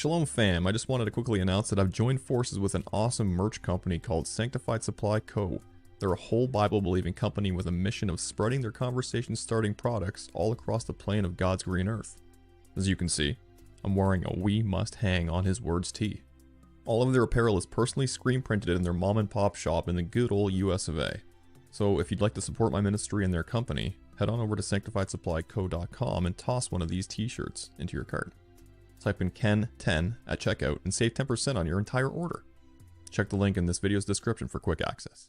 Shalom fam, I just wanted to quickly announce that I've joined forces with an awesome merch company called Sanctified Supply Co. They're a whole Bible-believing company with a mission of spreading their conversation-starting products all across the plane of God's green earth. As you can see, I'm wearing a "We Must Hang on His Words" tee. All of their apparel is personally screen printed in their mom and pop shop in the good old US of A. So if you'd like to support my ministry and their company, head on over to sanctifiedsupplyco.com and toss one of these t-shirts into your cart. Type in Ken10 at checkout and save 10% on your entire order. Check the link in this video's description for quick access.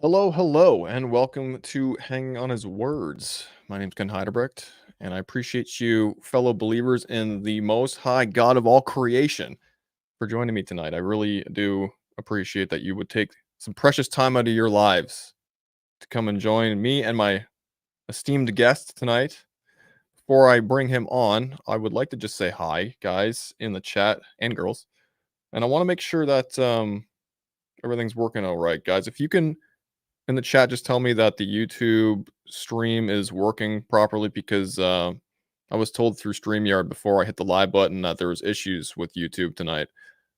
Hello, and welcome to Hanging on His Words. My name's Ken Heidebrecht, and I appreciate you, fellow believers in the Most High God of all creation, for joining me tonight. I really do appreciate that you would take some precious time out of your lives to come and join me and my esteemed guest tonight. Before I bring him on, I would like to just say hi, guys, in the chat, and girls. And I want to make sure that everything's working all right, guys. If you can, in the chat, just tell me that the YouTube stream is working properly, because I was told through StreamYard before I hit the live button that there was issues with YouTube tonight.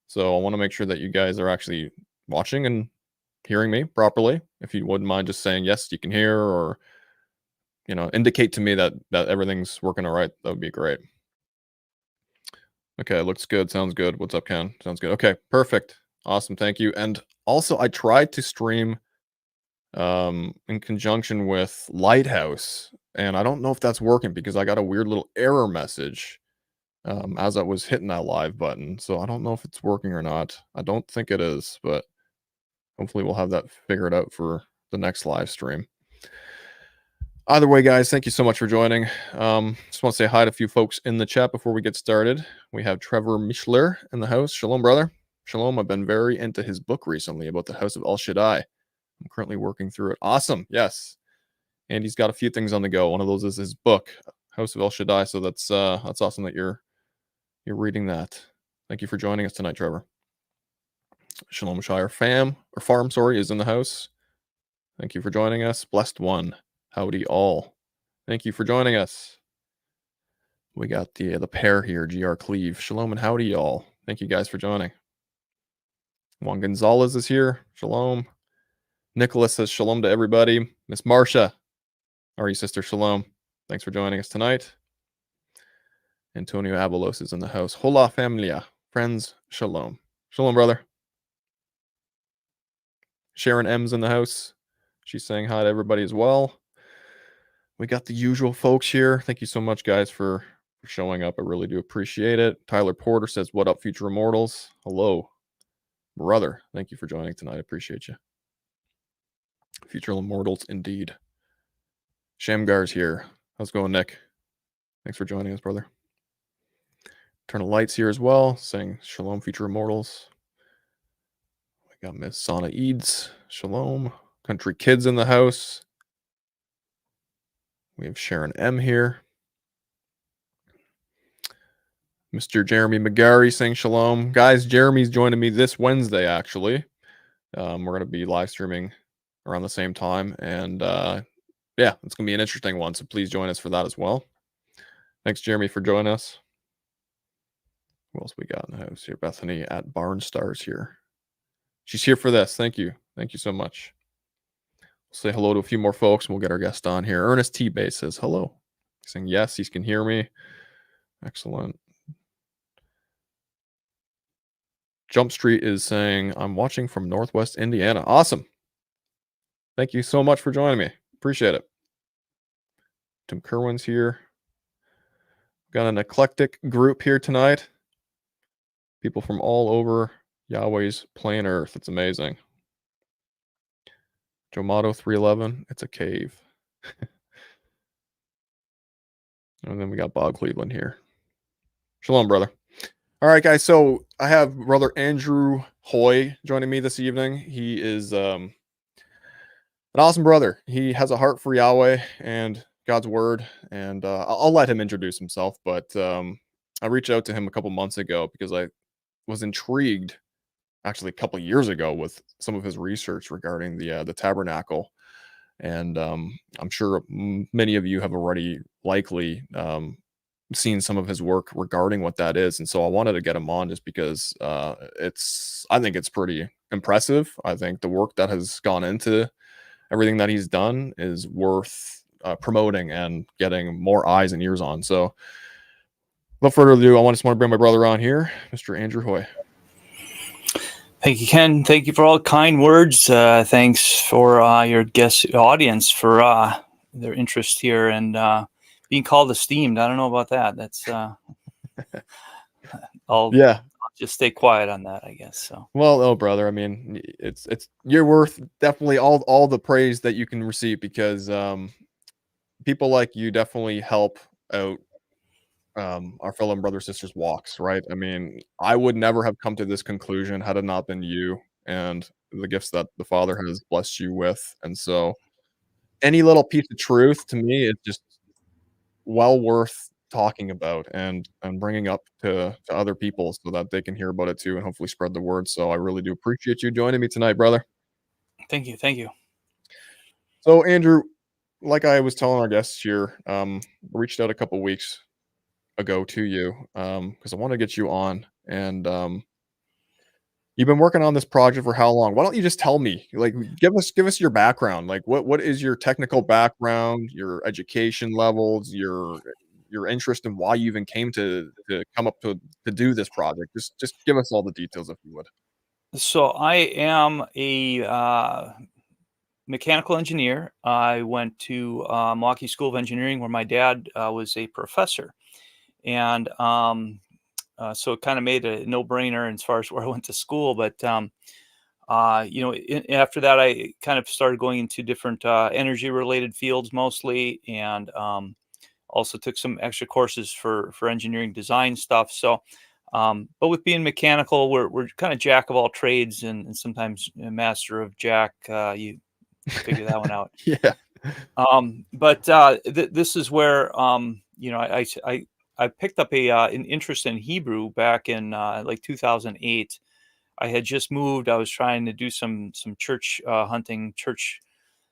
So I want to make sure that you guys are actually watching and hearing me properly. If you wouldn't mind just saying yes, you can hear, or indicate to me that everything's working all right, that would be great. Okay, looks good, sounds good. What's up, Ken? Sounds good. Okay, perfect, awesome, thank you. And also, I tried to stream in conjunction with Lighthouse, and I don't know if that's working, because I got a weird little error message as I was hitting that live button. So I don't know if it's working or not. I don't think it is, but hopefully we'll have that figured out for the next live stream. Either way, guys, thank you so much for joining. Just want to say hi to a few folks in the chat before we get started. We have Trevor Mischler in the house. Shalom, brother. Shalom. I've been very into his book recently about the House of El Shaddai. I'm currently working through it. Awesome. Yes. And he's got a few things on the go. One of those is his book, House of El Shaddai. So that's awesome that you're reading that. Thank you for joining us tonight, Trevor. Shalom Shire farm, is in the house. Thank you for joining us. Blessed one. Howdy all. Thank you for joining us. We got the pair here, GR Cleve. Shalom and howdy y'all. Thank you guys for joining. Juan Gonzalez is here. Shalom. Nicholas says shalom to everybody. Miss Marcia, how are you, sister? Shalom. Thanks for joining us tonight. Antonio Abelos is in the house. Hola familia. Friends, shalom. Shalom, brother. Sharon M's in the house. She's saying hi to everybody as well. We got the usual folks here. Thank you so much, guys, for showing up. I really do appreciate it. Tyler Porter says, what up, future immortals? Hello, brother. Thank you for joining tonight. I appreciate you. Future immortals, indeed. Shamgar's here. How's it going, Nick? Thanks for joining us, brother. Eternal Lights here as well, saying shalom, future immortals. We got Miss Sana Eads. Shalom. Country Kids in the house. We have Sharon M here. Mr. Jeremy McGarry saying shalom. Guys, Jeremy's joining me this Wednesday, actually. We're going to be live streaming around the same time. And yeah, it's going to be an interesting one. So please join us for that as well. Thanks, Jeremy, for joining us. Who else we got in the house here? Bethany at Barnstars here. She's here for this. Thank you. Thank you so much. Say hello to a few more folks, and we'll get our guest on here. Ernest T. Bay says hello. He's saying yes, he can hear me. Excellent. Jump Street is saying, I'm watching from Northwest Indiana. Awesome. Thank you so much for joining me. Appreciate it. Tim Kerwin's here. Got an eclectic group here tonight. People from all over Yahweh's plain earth. It's amazing. Jomato 311, it's a cave. And then we got Bob Cleveland here. Shalom, brother. All right, guys. So I have brother Andrew Hoy joining me this evening. He is an awesome brother. He has a heart for Yahweh and God's word. And I'll let him introduce himself. But I reached out to him a couple months ago because I was intrigued, actually a couple of years ago, with some of his research regarding the tabernacle. And I'm sure many of you have already likely seen some of his work regarding what that is. And so I wanted to get him on just because I think it's pretty impressive. I think the work that has gone into everything that he's done is worth promoting and getting more eyes and ears on. So without further ado, I just want to bring my brother on here, Mr. Andrew Hoy. Thank you, Ken. Thank you for all the kind words. Thanks for your guest audience for their interest here and being called esteemed. I don't know about that. That's I'll just stay quiet on that, I guess. So well, brother, I mean, it's you're worth definitely all the praise that you can receive, because people like you definitely help out our fellow brothers sisters walks, right? I mean, I would never have come to this conclusion had it not been you and the gifts that the Father has blessed you with. And so any little piece of truth to me is just well worth talking about and bringing up to other people so that they can hear about it too and hopefully spread the word. So I really do appreciate you joining me tonight, brother. thank you. So Andrew, like I was telling our guests here, reached out a couple weeks ago to you because I want to get you on. And you've been working on this project for how long? Why don't you just tell me? Like, give us your background. Like, what is your technical background, your education levels, your interest, and why you even came to come up to do this project? Just give us all the details if you would. So I am a mechanical engineer. I went to Milwaukee School of Engineering, where my dad was a professor, and so it kind of made a no-brainer as far as where I went to school. But after that, I kind of started going into different energy-related fields mostly, and also took some extra courses for engineering design stuff. So, but with being mechanical, we're kind of jack of all trades and sometimes a master of jack. You figure that one out. Yeah. But this is where I picked up an interest in Hebrew back in like 2008. I had just moved. I was trying to do some church hunting.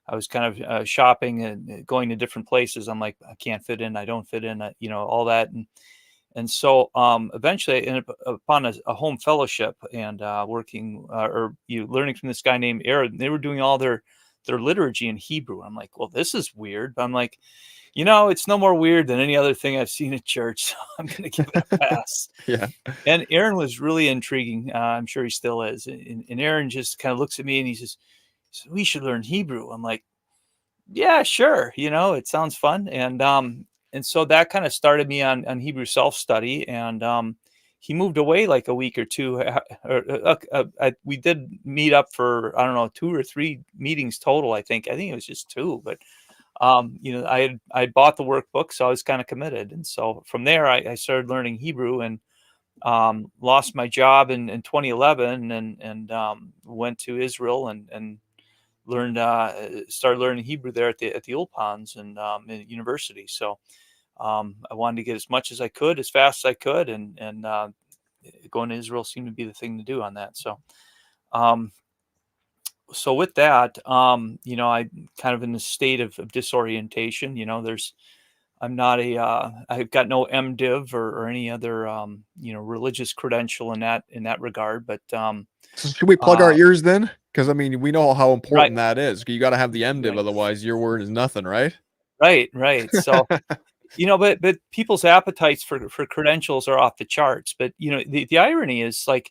I was kind of shopping and going to different places. I'm like, I can't fit in. I don't fit in. All that. And so eventually I ended up upon a home fellowship and working learning from this guy named Aaron. They were doing all their liturgy in Hebrew. I'm like, well, this is weird. But I'm like, it's no more weird than any other thing I've seen at church. So I'm going to give it a pass. Yeah. And Aaron was really intriguing. I'm sure he still is. And Aaron just kind of looks at me and he says, we should learn Hebrew. I'm like, yeah, sure. It sounds fun. And so that kind of started me on Hebrew self-study. And he moved away like a week or two. We did meet up for, I don't know, 2 or 3 meetings total. I think it was just 2, but I bought the workbook, so I was kind of committed. And so from there, I started learning Hebrew and lost my job in 2011 and went to Israel and learned started learning Hebrew there at the Old Ponds and in university. So I wanted to get as much as I could, as fast as I could, and going to Israel seemed to be the thing to do on that. So so with that, I'm kind of in a state of disorientation. I've got no MDiv or any other religious credential in that regard. But So should we plug our ears then? Because I mean, we know how important right. that is. You got to have the MDiv, Right. otherwise your word is nothing, right? Right. So, but people's appetites for credentials are off the charts. But the irony is, like,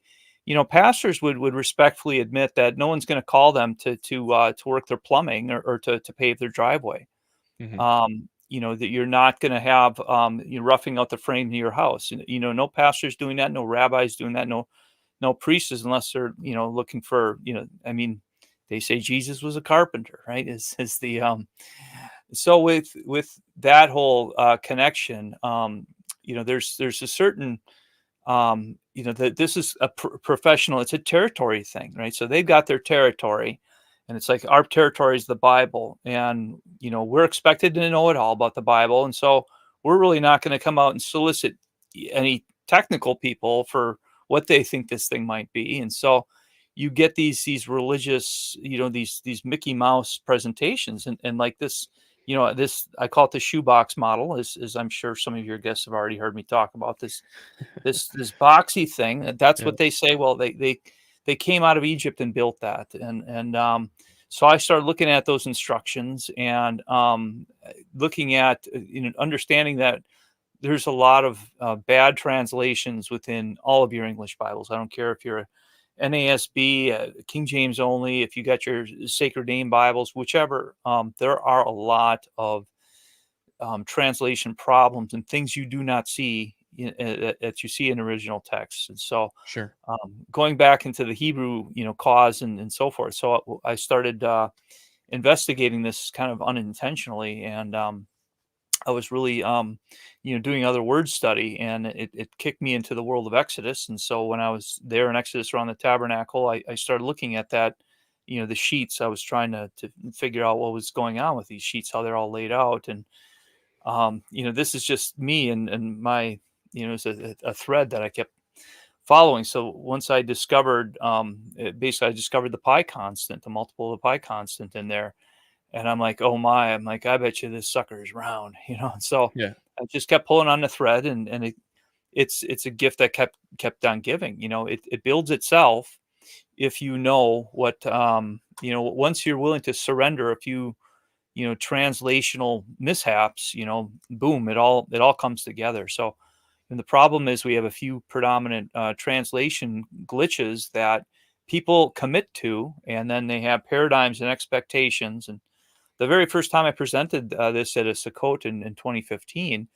pastors would respectfully admit that no one's going to call them to work their plumbing or to pave their driveway. Mhm. That you're not going to have you roughing out the frame of your house. No pastors doing that, no rabbis doing that, no priests, unless they're looking for I mean, they say Jesus was a carpenter, right? Is the so with that whole connection, there's a certain that this is a professional. It's a territory thing, right? So they've got their territory, and it's like our territory is the Bible, and we're expected to know it all about the Bible, and so we're really not going to come out and solicit any technical people for what they think this thing might be. And so you get these religious, these Mickey Mouse presentations, and like this, this, I call it the shoebox model, as I'm sure some of your guests have already heard me talk about this boxy thing. That's Yeah. what they say. Well, they came out of Egypt and built that, and so I started looking at those instructions and looking at, understanding that there's a lot of bad translations within all of your English Bibles. I don't care if you're a NASB, King James only, if you got your Sacred Name Bibles, whichever. There are a lot of translation problems and things you do not see that you see in original texts. And so, Sure. going back into the Hebrew, cause and so forth. So I started investigating this kind of unintentionally, and I was really, doing other word study, and it kicked me into the world of Exodus. And so when I was there in Exodus around the tabernacle, I started looking at that, the sheets. I was trying to figure out what was going on with these sheets, how they're all laid out. And, this is just me and my, it's a thread that I kept following. So once I discovered, basically I discovered the pi constant, the multiple of the pi constant in there. And I'm like, "Oh my," I'm like, "I bet you this sucker is round," And so Yeah. I just kept pulling on the thread, and it's a gift that kept on giving. It builds itself if you know what, once you're willing to surrender a few, translational mishaps, boom, it all comes together. So, and the problem is we have a few predominant translation glitches that people commit to, and then they have paradigms and expectations. And the very first time I presented this at a Sukkot in 2015,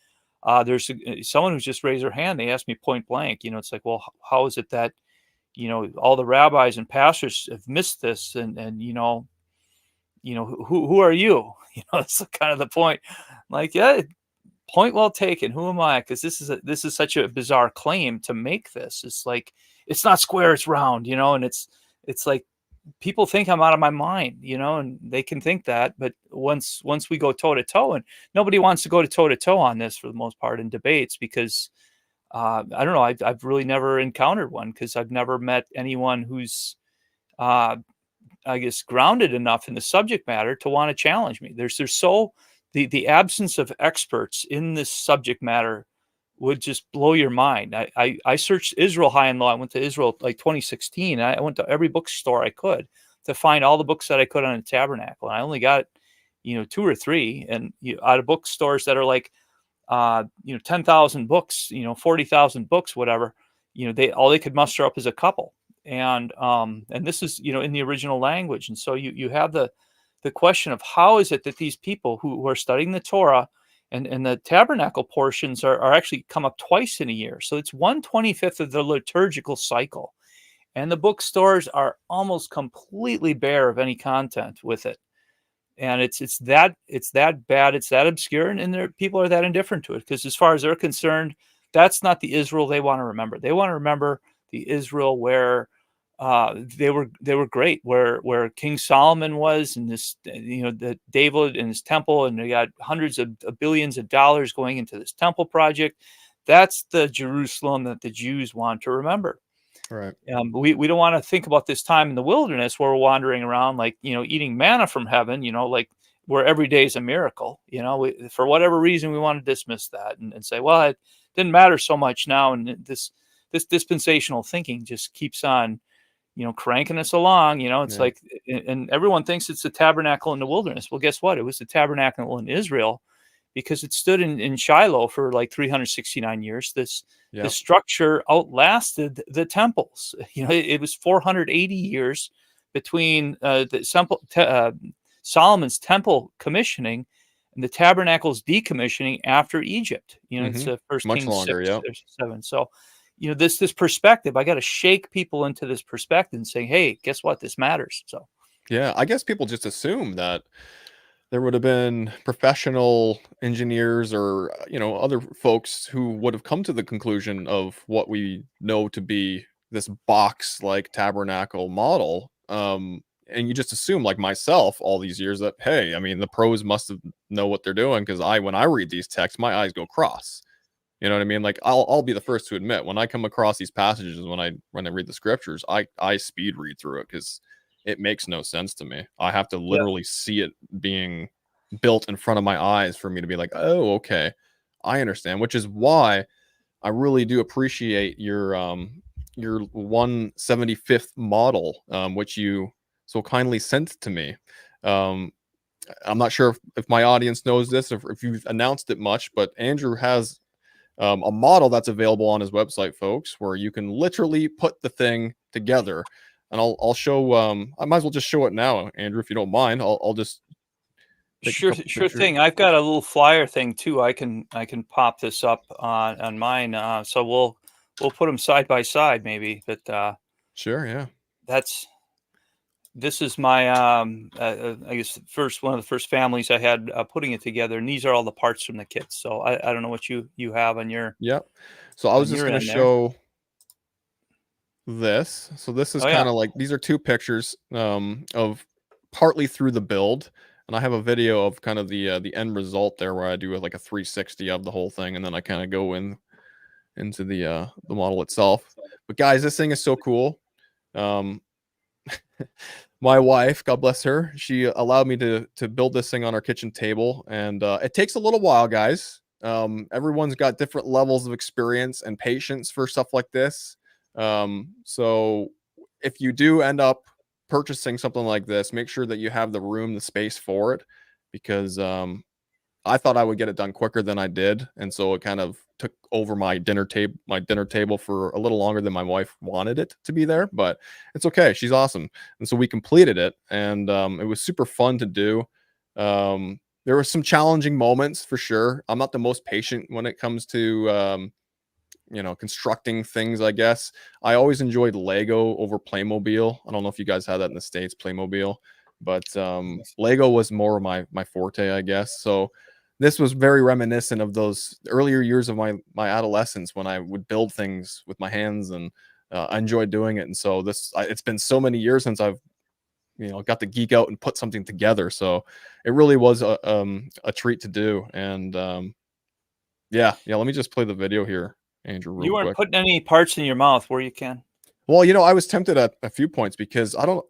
there's someone who's just raised their hand. They asked me point blank, it's like, well, how is it that, all the rabbis and pastors have missed this? And who are you? That's kind of the point. Like, yeah, point well taken. Who am I? Because this is such a bizarre claim to make this. It's like, it's not square, it's round, and it's like, people think I'm out of my mind, and they can think that, but once we go toe to toe, and nobody wants to go to toe to toe on this for the most part in debates, because I don't know, I've really never encountered one, because I've never met anyone who's uh, I guess grounded enough in the subject matter to want to challenge me. There's so the absence of experts in this subject matter would just blow your mind. I searched Israel high and low. I went to Israel like 2016. I went to every bookstore I could to find all the books that I could on the tabernacle, and I only got two or three. And out of bookstores that are like 10,000 books, 40,000 books, whatever. They could muster up is a couple, and this is in the original language. And so you have the question of how is it that these people who are studying the Torah and the tabernacle portions are actually come up twice in a year. So it's 1/25 of the liturgical cycle. And the bookstores are almost completely bare of any content with it. And it's that bad, it's that obscure, and people are that indifferent to it, because as far as they're concerned, that's not the Israel they want to remember. They want to remember the Israel where they were great, where King Solomon was, and this, the David and his temple, and they got hundreds of billions of dollars going into this temple project. That's the Jerusalem that the Jews want to remember. Right. We don't want to think about this time in the wilderness where we're wandering around, like, eating manna from heaven, like where every day is a miracle. For whatever reason, we want to dismiss that and say, well, it didn't matter so much now. And this dispensational thinking just keeps on, cranking us along. It's Yeah. like, and everyone thinks it's the tabernacle in the wilderness. Well, guess what? It was the tabernacle in Israel, because it stood in Shiloh for like 369 years. The Yep. structure outlasted the temples. It was 480 years between Solomon's temple commissioning and the tabernacle's decommissioning after Egypt. It's First Much Kings longer. 6 Yep. or 7. So, this perspective, I got to shake people into this perspective and say, hey, guess what? This matters. So. Yeah. I guess people just assume that there would have been professional engineers or other folks who would have come to the conclusion of what we know to be this box like tabernacle model. And you just assume, like myself all these years, that hey, I mean the pros must have know what they're doing, because when I read these texts, my eyes go cross. You know what I mean? Like I'll be the first to admit when I come across these passages when I read the scriptures, I speed read through it because it makes no sense to me. I have to Yeah. literally see it being built in front of my eyes for me to be like, oh, okay, I understand. Which is why I really do appreciate your 175th model, which you so kindly sent to me. Um, I'm not sure if my audience knows this, if you've announced it much, but Andrew has a model that's available on his website, folks, where you can literally put the thing together. And I'll show. I might as well just show it now, Andrew, if you don't mind. I'll just take a Sure, couple sure pictures. thing. I've got a little flyer thing too. I can pop this up on mine. So we'll put them side by side maybe. But Sure, yeah. that's this is my I guess one of the first families I had putting it together, and these are all the parts from the kits. So I don't know what you have Yep. So I was on just your gonna end there. show this. So this is Oh yeah, kind of like these are two pictures of partly through the build, and I have a video of kind of the end result there where I do like a 360 of the whole thing, and then I kind of go into the model itself. But guys, this thing is so cool. Um, my wife, God bless her, she allowed me to build this thing on our kitchen table, and it takes a little while, guys. Everyone's got different levels of experience and patience for stuff like this. So if you do end up purchasing something like this, make sure that you have the room, the space for it, because I thought I would get it done quicker than I did, and so it kind of took over my dinner table for a little longer than my wife wanted it to be there, but it's okay. She's awesome, and so we completed it, and it was super fun to do. There were some challenging moments for sure. I'm not the most patient when it comes to constructing things. I guess I always enjoyed Lego over Playmobil. I don't know if you guys had that in the States, Playmobil, but Lego was more of my forte, I guess. So this was very reminiscent of those earlier years of my adolescence when I would build things with my hands, and I enjoyed doing it. And so it's been so many years since I've got to geek out and put something together. So it really was a treat to do. And yeah. Let me just play the video here, Andrew, real you weren't quick. putting any parts in your mouth, were you, Ken? Well, I was tempted at a few points because I don't.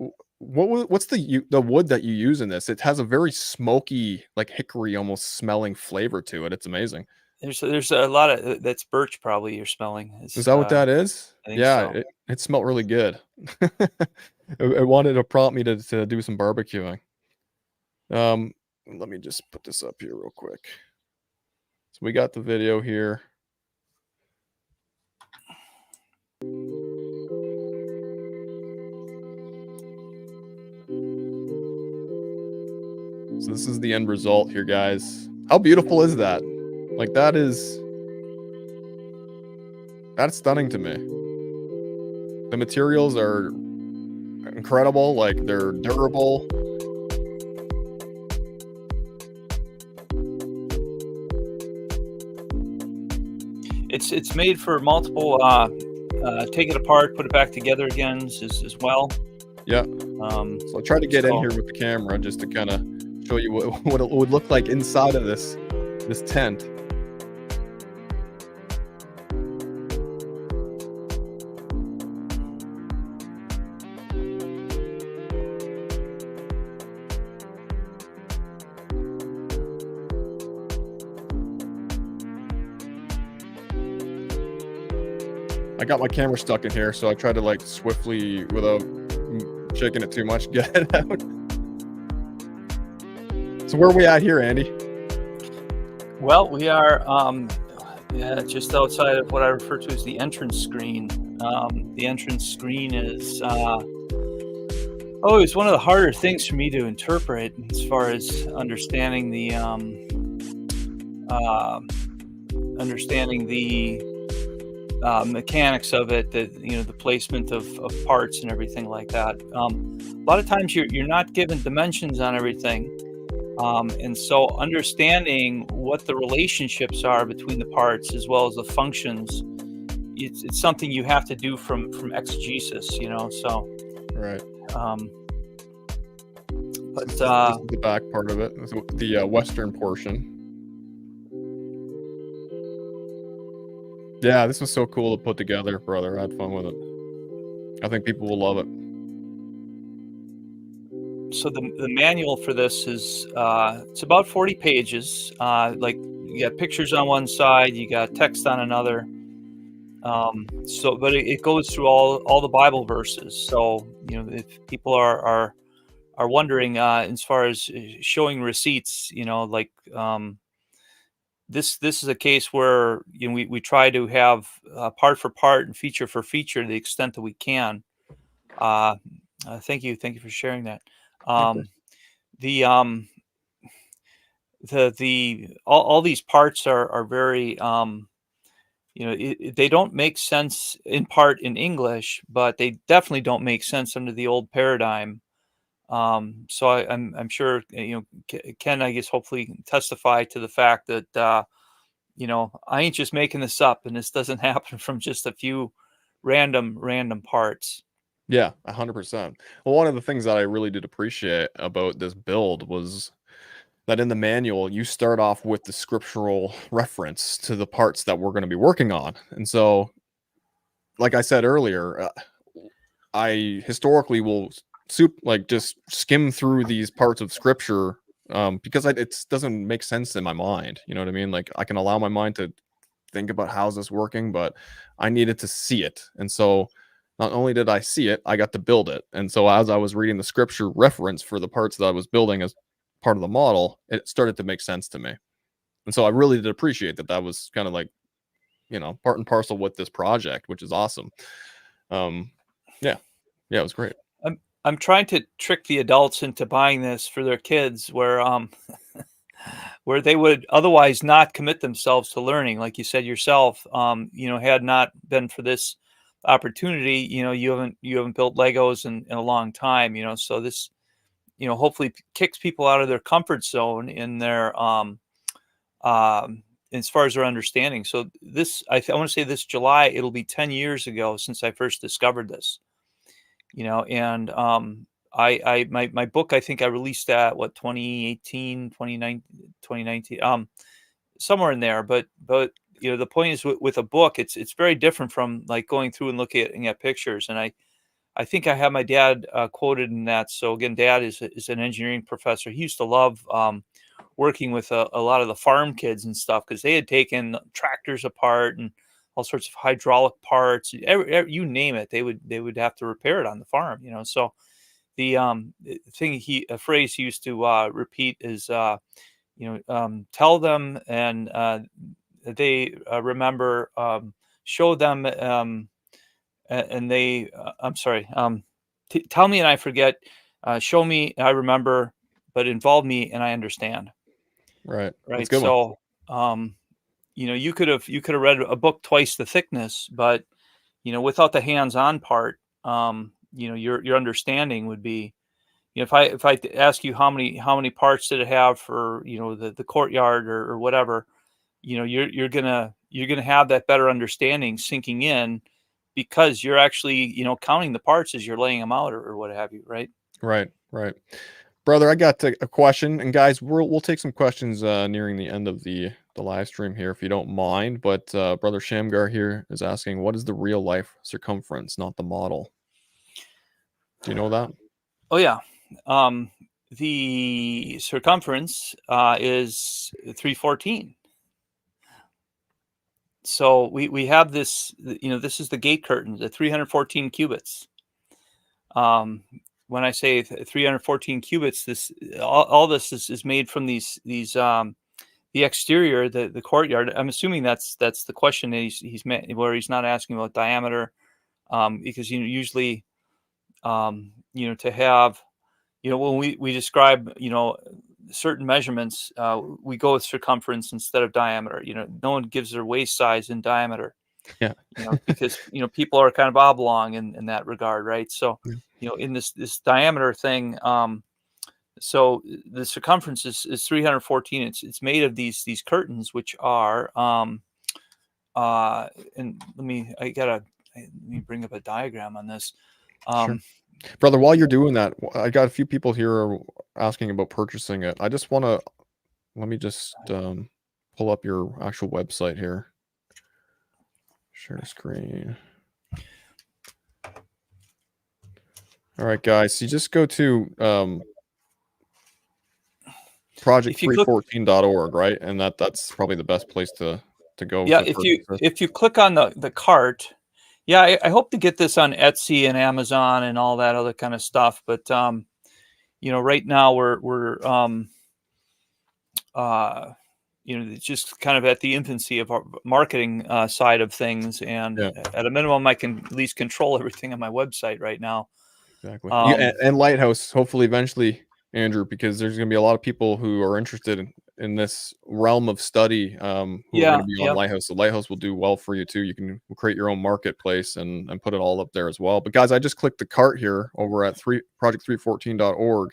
What's the wood that you use in this? It has a very smoky, like hickory, almost smelling flavor to it. It's amazing. There's a lot of that's birch probably you're smelling. Is It's that what that is? I think Yeah, so. it smelled really good. It wanted to prompt me to do some barbecuing. Let me just put this up here real quick. So we got the video here. So this is the end result here, guys. How beautiful is that? Like that's stunning to me. The materials are incredible, like they're durable. It's made for multiple take it apart, put it back together again as well. Yeah. So I tried to get in here with the camera just to kind of show you what it would look like inside of this tent. I got my camera stuck in here, so I tried to like swiftly, without shaking it too much, get it out. So where are we at here, Andy? Well, we are just outside of what I refer to as the entrance screen. The entrance screen is it's one of the harder things for me to interpret as far as understanding the mechanics of it, the placement of parts and everything like that. A lot of times you're not given dimensions on everything, and so understanding what the relationships are between the parts as well as the functions, it's something you have to do from exegesis, so Right. But this is the back part of it, the western portion. Yeah, this was so cool to put together, brother. I had fun with it. I think people will love it. So the manual for this is it's about 40 pages. Like you got pictures on one side, you got text on another. But it goes through all the Bible verses. So if people are wondering as far as showing receipts, like this is a case where we try to have part for part and feature for feature to the extent that we can. Thank you for sharing that. Of course. The all these parts are very they don't make sense in part in English, but they definitely don't make sense under the old paradigm. So I'm sure Ken, I guess, hopefully can testify to the fact that I ain't just making this up, and this doesn't happen from just a few random parts. Yeah, 100%. Well, one of the things that I really did appreciate about this build was that in the manual, you start off with the scriptural reference to the parts that we're going to be working on. And so, like I said earlier, I historically will just skim through these parts of scripture because it doesn't make sense in my mind. You know what I mean? Like I can allow my mind to think about how's this working, but I needed to see it. And so not only did I see it, I got to build it. And so as I was reading the scripture reference for the parts that I was building as part of the model, it started to make sense to me. And so I really did appreciate that that was kind of like, part and parcel with this project, which is awesome. Yeah. Yeah, it was great. I'm trying to trick the adults into buying this for their kids where where they would otherwise not commit themselves to learning, like you said yourself. Had not been for this opportunity, you haven't built Legos in a long time, so this hopefully kicks people out of their comfort zone in their as far as their understanding. So this I want to say this July it'll be 10 years ago since I first discovered this. And my book, I think I released that 2018, 2019, somewhere in there. But the point is with a book, it's very different from like going through and looking at pictures. And I think I have my dad quoted in that. So again, dad is an engineering professor. He used to love working with a lot of the farm kids and stuff because they had taken tractors apart and all sorts of hydraulic parts, you name it, they would have to repair it on the farm, So the a phrase he used to repeat is, tell them and they remember, show them, and they, I'm sorry, tell me and I forget, show me I remember, but involve me and I understand. Right. That's a Right. good one. So, you could have read a book twice the thickness, but without the hands-on part, your understanding would be, if I ask you how many parts did it have for the courtyard or whatever, you're gonna have that better understanding sinking in because you're actually counting the parts as you're laying them out or what have you, right? Right. Right. Brother, I got a question, and guys, we'll take some questions nearing the end of the live stream here, if you don't mind. But Brother Shamgar here is asking, what is the real life circumference, not the model? Do you know that? Oh yeah. The circumference is 314. So we have this, this is the gate curtain, the 314 cubits. When I say 314 cubits, this all this is made from these the exterior, the courtyard. I'm assuming that's the question that he's meant, where he's not asking about diameter, because usually to have when we describe certain measurements, we go with circumference instead of diameter. No one gives their waist size in diameter. Yeah. Because people are kind of oblong in that regard, right? So Yeah. in this diameter thing, so the circumference is 314. It's made of these curtains, which are and let me bring up a diagram on this. Sure. Um, Brother, while you're doing that, I got a few people here asking about purchasing it. I just want to let me just pull up your actual website here. Share screen. All right, guys. So you just go to project314.org, right? And that's probably the best place to go Yeah, to purchase this. if you click on the cart, yeah, I hope to get this on Etsy and Amazon and all that other kind of stuff. But right now we're it's just kind of at the infancy of our marketing side of things, and Yeah. at a minimum, I can at least control everything on my website right now. Exactly. Yeah, and Lighthouse, hopefully eventually, Andrew, because there's going to be a lot of people who are interested in this realm of study, who are going to be on Yep. Lighthouse. So Lighthouse will do well for you too. You can create your own marketplace and put it all up there as well. But guys, I just clicked the cart here over at project314.org,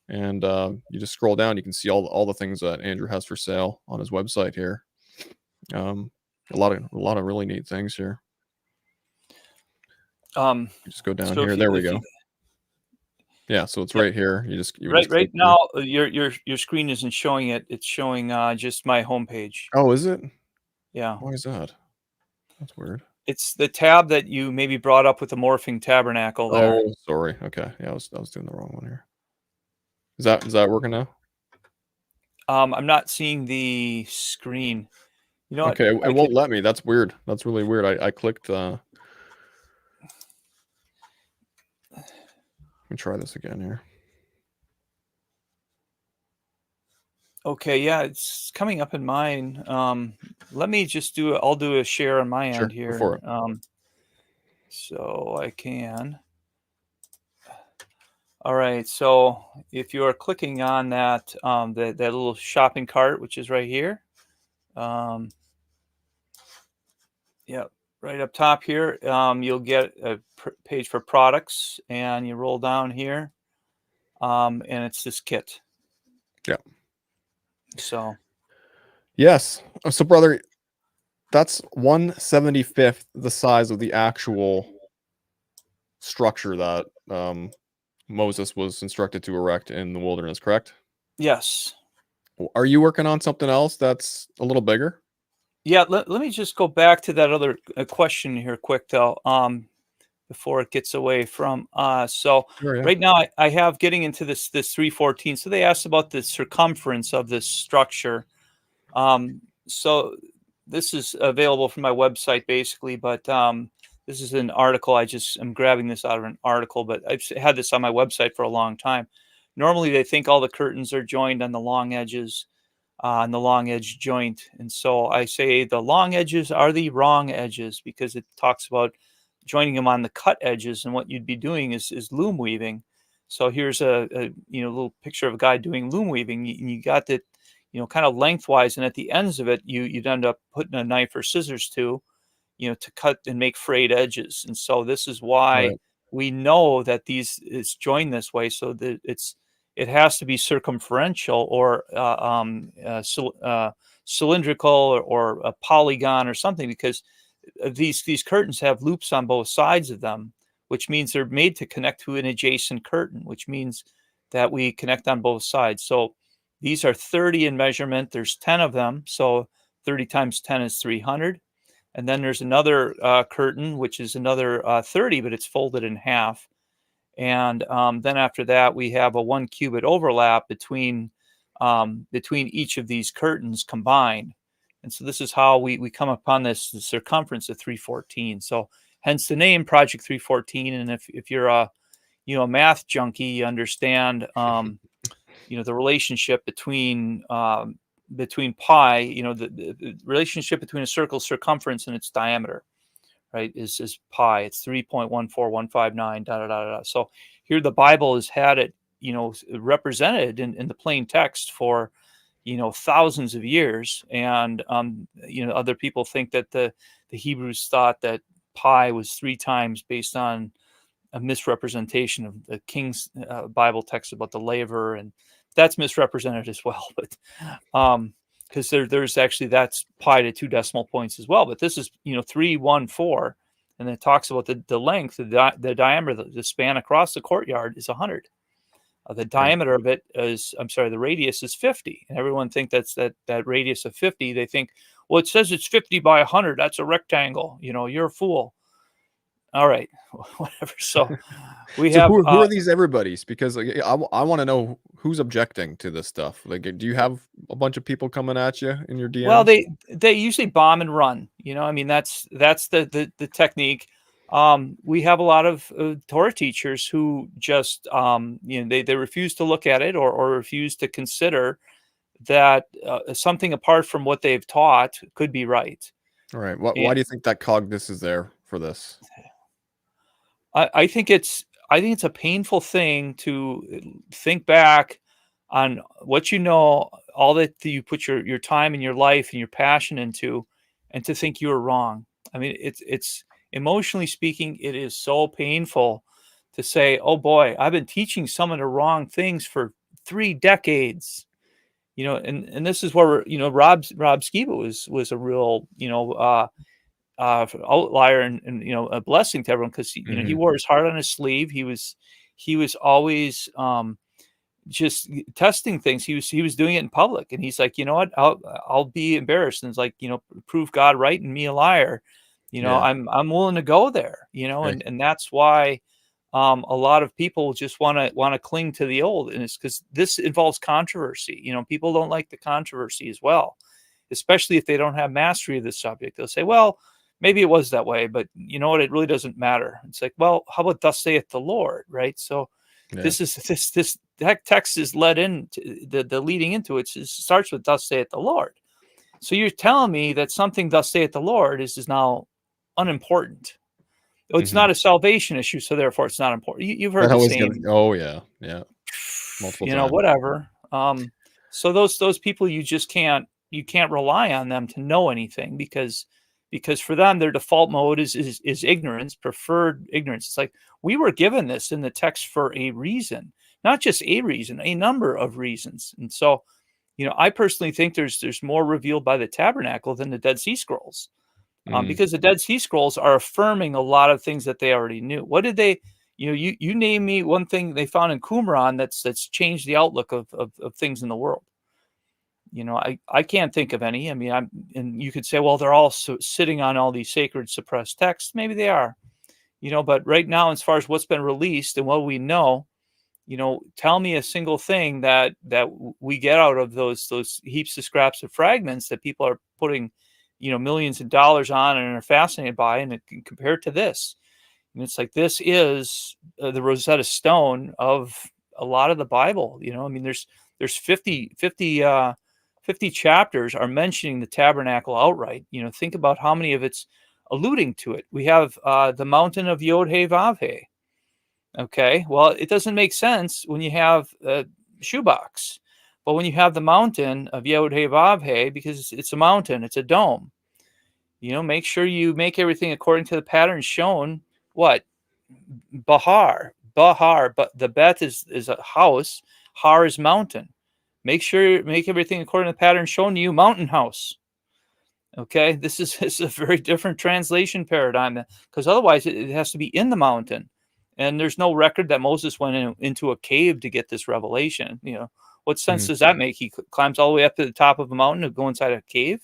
and you just scroll down. You can see all the things that Andrew has for sale on his website here. A lot of really neat things here. You just go down So here. There we go. Yeah, so it's right here. You just right now your screen isn't showing it. It's showing just my homepage. Oh, is it? Yeah. Why is that? That's weird. It's the tab that you maybe brought up with the morphing tabernacle there. Oh, sorry. Okay. Yeah, I was doing the wrong one here. Is that working now? I'm not seeing the screen. You know what? Okay, it won't let me. That's weird. That's really weird. I clicked let me try this again here. Okay, yeah, it's coming up in mine. Let me just I'll do a share on my Sure, end here. go for it. So I can. All right, so if you are clicking on that that little shopping cart, which is right here, yeah, right up top here, you'll get a page for products, and you roll down here, and it's this kit. Yeah. So Yes. So brother, that's 1/75th the size of the actual structure that Moses was instructed to erect in the wilderness, correct? yes. Are you working on something else that's a little bigger? Yeah, let me just go back to that other question here quick though, before it gets away from us. So Sure, yeah. right now I have getting into this 314. So they asked about the circumference of this structure. So this is available from my website basically, but this is an article. I'm grabbing this out of an article, but I've had this on my website for a long time. Normally they think all the curtains are joined on the long edges, on the long edge joint. And so I say the long edges are the wrong edges because it talks about joining them on the cut edges. And what you'd be doing is loom weaving. So here's a little picture of a guy doing loom weaving. You got that, kind of lengthwise, and at the ends of it, you'd end up putting a knife or scissors to cut and make frayed edges. And so this is why Right. we know that it's joined this way, so that it has to be circumferential or cylindrical or a polygon or something, because these curtains have loops on both sides of them, which means they're made to connect to an adjacent curtain, which means that we connect on both sides. So these are 30 in measurement. There's 10 of them. So 30 times 10 is 300. And then there's another curtain, which is another 30, but it's folded in half. And then after that, we have a 1 cubit overlap between each of these curtains combined. And so this is how we come upon the circumference of 314. So hence the name Project 314. And if you're a math junkie, you understand the relationship between pi, the relationship between a circle's circumference and its diameter, right, is pi. It's 3.14159, da, da, da, da. So here the Bible has had it, represented in the plain text for, thousands of years. And, other people think that the Hebrews thought that pi was 3 times based on a misrepresentation of the King's Bible text about the laver, and that's misrepresented as well. But because there's actually, that's pi to 2 decimal points as well. But this is 314, and it talks about the length, the diameter, the span across the courtyard is 100. The diameter of it is, the radius is 50, and everyone think that's that radius of 50. They think, well, it says it's 50 by 100. That's a rectangle. You're a fool. All right, whatever. So we So have, who are these everybody's? Because like, I want to know who's objecting to this stuff. Like, do you have a bunch of people coming at you in your well, DMs? they usually bomb and run. I mean, that's the technique. We have a lot of Torah teachers who just, they refuse to look at it, or refuse to consider that something apart from what they've taught could be right. All right. Why do you think that cognizance is there for this? I think it's a painful thing to think back on what all that you put your time and your life and your passion into, and to think you were wrong. I mean, it's emotionally speaking, it is so painful to say, "Oh boy, I've been teaching some of the wrong things for 3 decades." And this is where Rob Skiba was a real outlier, and a blessing to everyone, because he Mhm. wore his heart on his sleeve. He was always just testing things. He was doing it in public, and he's like, you know what, I'll be embarrassed, and it's like, prove God right and me a liar. Yeah. I'm willing to go there. Okay. And that's why a lot of people just want to cling to the old, and it's because this involves controversy. People don't like the controversy as well, especially if they don't have mastery of the subject. They'll say, well, maybe it was that way, but you know what? It really doesn't matter. It's like, well, how about thus saith the Lord, right? So Yeah. this text is led in, the leading into it starts with thus saith the Lord. So you're telling me that something thus saith the Lord is now unimportant. It's Mhm. not a salvation issue, so therefore it's not important. You've heard That the always gets. same, Oh yeah. Yeah. Multiple times. whatever. So those people, you can't rely on them to know anything, because for them their default mode is ignorance, preferred ignorance. It's like, we were given this in the text for a reason, not just a reason, a number of reasons. And so, I personally think there's more revealed by the tabernacle than the Dead Sea Scrolls, Mm. because the Dead Sea Scrolls are affirming a lot of things that they already knew. What did they? You name me one thing they found in Qumran that's changed the outlook of things in the world. I can't think of any. I mean, and you could say, well, they're all sitting on all these sacred suppressed texts. Maybe they are, but right now, as far as what's been released and what we know, tell me a single thing that we get out of those heaps of scraps of fragments that people are putting, millions of dollars on and are fascinated by, and compared to this. And it's like, this is the Rosetta Stone of a lot of the Bible. I mean, there's 50 chapters are mentioning the tabernacle outright. Think about how many of it's alluding to it. We have the mountain of HOHW. Okay, well, it doesn't make sense when you have a shoebox, but when you have the mountain of HOHW, because it's a mountain, it's a dome. Make sure you make everything according to the pattern shown. What? Bahar, but the bet is a house. Har is mountain. Make everything according to the pattern shown to you. Mountain house. Okay, this is a very different translation paradigm, because otherwise it has to be in the mountain, and there's no record that Moses went into a cave to get this revelation. What sense Mhm. does that make? He climbs all the way up to the top of a mountain to go inside a cave.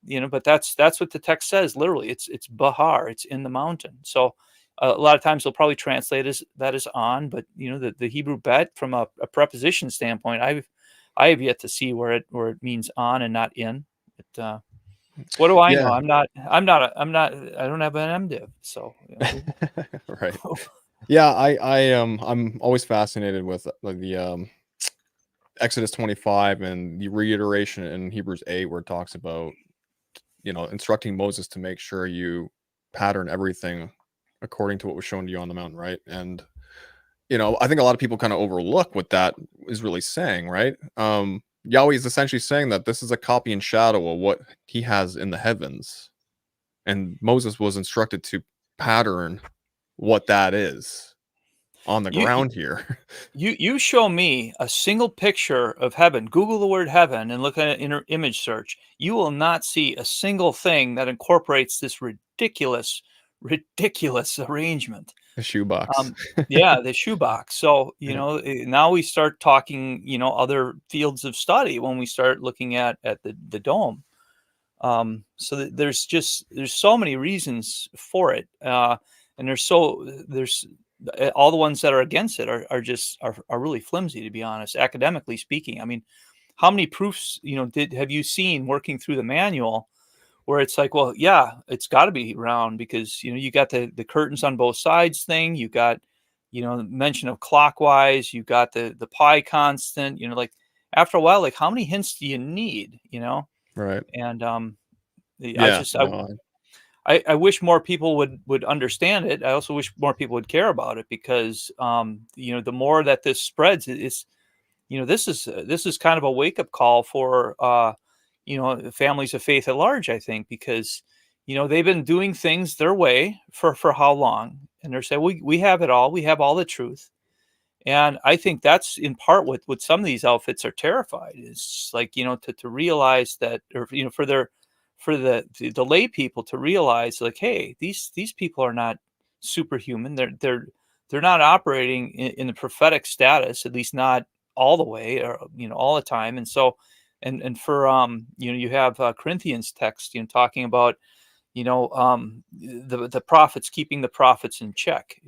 But that's what the text says. Literally, it's Bahar. It's in the mountain. So a lot of times they'll probably translate that as on, but the Hebrew bet, from a preposition standpoint, I have yet to see where it means on and not in. But what do I know? Yeah. I don't have an MDiv. So Right. Yeah. I'm always fascinated with like the Exodus 25 and the reiteration in Hebrews 8 where it talks about instructing Moses to make sure you pattern everything according to what was shown to you on the mountain, right? And I think a lot of people kind of overlook what that is really saying, right? Yahweh is essentially saying that this is a copy and shadow of what he has in the heavens, and Moses was instructed to pattern what that is on the you ground here. you show me a single picture of heaven. Google the word heaven and look at it in image search. You will not see a single thing that incorporates this ridiculous arrangement. The shoebox. Yeah, the shoebox. So, now we start talking, other fields of study when we start looking at the dome. So there's so many reasons for it, and there's all the ones that are against it are really flimsy, to be honest, academically speaking. I mean, how many proofs have you seen working through the manual where it's like, well, yeah, it's got to be round because you got the curtains on both sides thing, you got mention of clockwise, you got the pi constant, like after a while, like how many hints do you need, Right. and I Yeah. just No. I wish more people would understand it. I also wish more people would care about it because the more that this spreads, it's this is kind of a wake up call for families of faith at large. I think because they've been doing things their way for how long, and they're saying we have it all, we have all the truth. And I think that's in part what some of these outfits are terrified is like, to realize that, or, for the lay people to realize like, hey, these people are not superhuman. They're not operating in the prophetic status, at least not all the way or, all the time. And so, and for, you have Corinthians text, talking about, the prophets, keeping the prophets in check.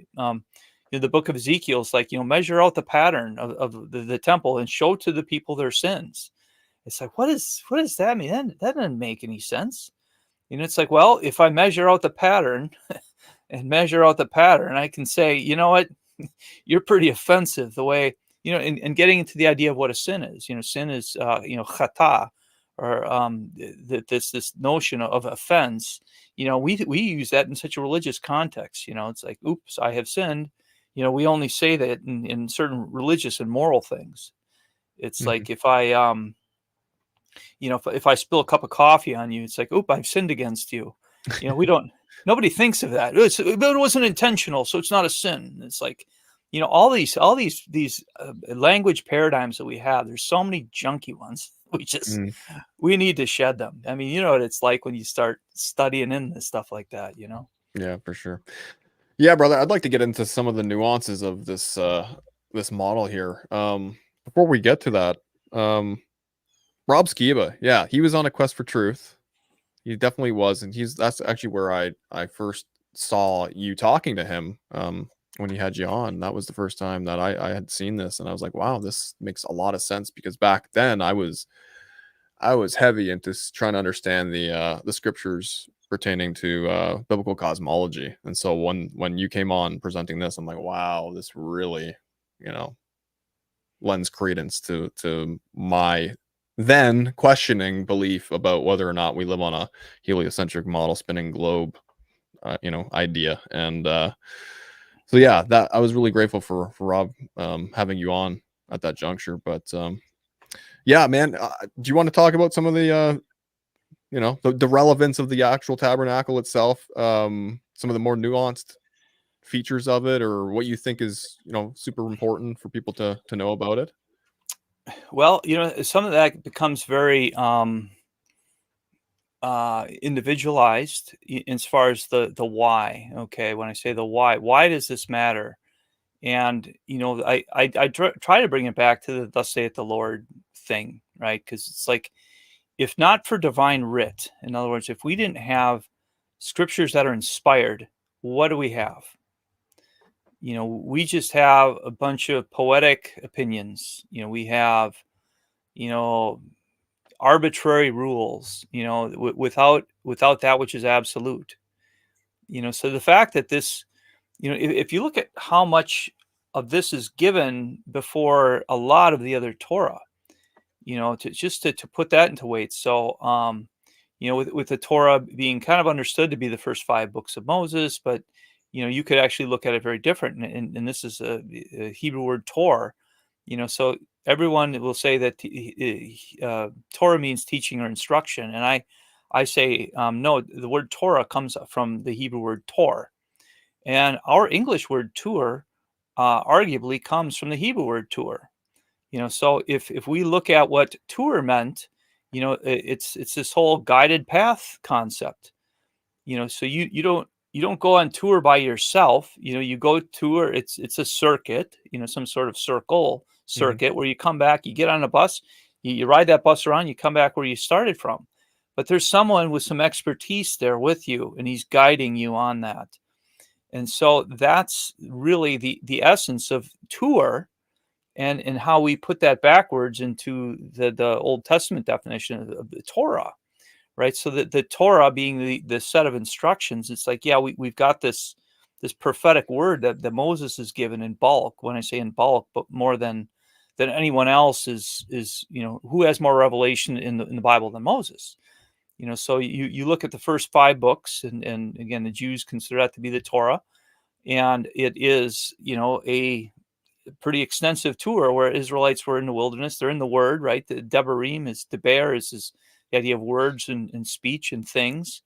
The book of Ezekiel is like, measure out the pattern of the temple and show to the people their sins. It's like, what does that mean? That doesn't make any sense. It's like, well, if I measure out the pattern and measure out the pattern, I can say, you know what, you're pretty offensive the way, and getting into the idea of what a sin is. Sin is, chata, or this notion of offense. We use that in such a religious context. It's like, oops, I have sinned. We only say that in certain religious and moral things. It's Mhm. like if I, if I spill a cup of coffee on you, it's like, oop, I've sinned against you. Nobody thinks of that. But it wasn't intentional, so it's not a sin. It's like, all these language paradigms that we have. There's so many junky ones. Mm. We need to shed them. I mean, you know what it's like when you start studying in this stuff like that. Yeah, for sure. Yeah, brother, I'd like to get into some of the nuances of this model here. Before we get to that, um, Rob Skiba, yeah, he was on a quest for truth. He definitely was, and that's actually where I first saw you talking to him when he had you on. That was the first time that I had seen this, and I was like, wow, this makes a lot of sense because back then I was heavy into trying to understand the scriptures pertaining to biblical cosmology, and so when you came on presenting this, I'm like, wow, this really, you know, lends credence to my then questioning belief about whether or not we live on a heliocentric model spinning globe, idea, and so yeah, that I was really grateful for Rob having you on at that juncture, but yeah, man, do you want to talk about some of the relevance of the actual tabernacle itself, some of the more nuanced features of it, or what you think is super important for people to know about it? Well, some of that becomes very individualized as far as the why. Okay, when I say the why does this matter? And I try to bring it back to the "Thus saith the Lord" thing, right? Because it's like, if not for divine writ, in other words, if we didn't have scriptures that are inspired, what do we have? We just have a bunch of poetic opinions. We have, you know, arbitrary rules. Without that which is absolute. So the fact that this, if you look at how much of this is given before a lot of the other Torah, to put that into weight. So, with the Torah being kind of understood to be the first 5 books of Moses, but, you could actually look at it very different. And this is a Hebrew word Torah, so everyone will say that Torah means teaching or instruction. And I say, no, the word Torah comes from the Hebrew word Tor. And our English word tour arguably comes from the Hebrew word tour. So if we look at what tour meant, it's this whole guided path concept. So you don't go on tour by yourself. You go tour. It's a circuit. Some sort of Mhm. circuit where you come back. You get on a bus. You ride that bus around. You come back where you started from. but there's someone with some expertise there with you, and he's guiding you on that. And so that's really the essence of tour, and how we put that backwards into the Old Testament definition of the Torah, right? So that the Torah being the set of instructions, it's like, yeah, we've got this prophetic word that Moses is given in bulk. When I say in bulk, but more than anyone else is, who has more revelation in the Bible than Moses? So you look at the first 5 books, and again, the Jews consider that to be the Torah, and it is, a pretty extensive tour where Israelites were in the wilderness. They're in the Word, right? The Devarim is Deber is the idea of words and speech and things.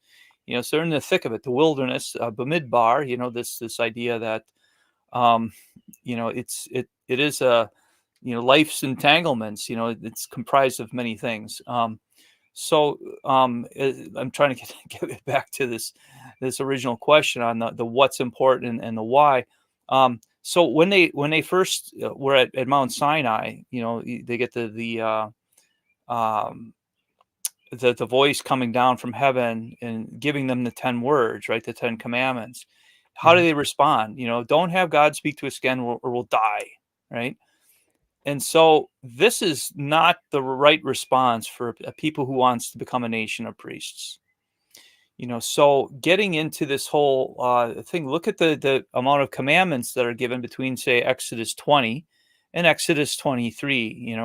So they're in the thick of it. The wilderness, Bamidbar. This idea that, it is a, life's entanglements. It's comprised of many things. So I'm trying to get back to this original question on the what's important and the why. So when they first were at Mount Sinai, they get the voice coming down from heaven and giving them the 10 words, right? The 10 commandments. How do they respond? Don't have God speak to us again, or we'll die, right? And so this is not the right response for a people who wants to become a nation of priests. So getting into this whole thing, look at the amount of commandments that are given between, say, Exodus 20 and Exodus 23,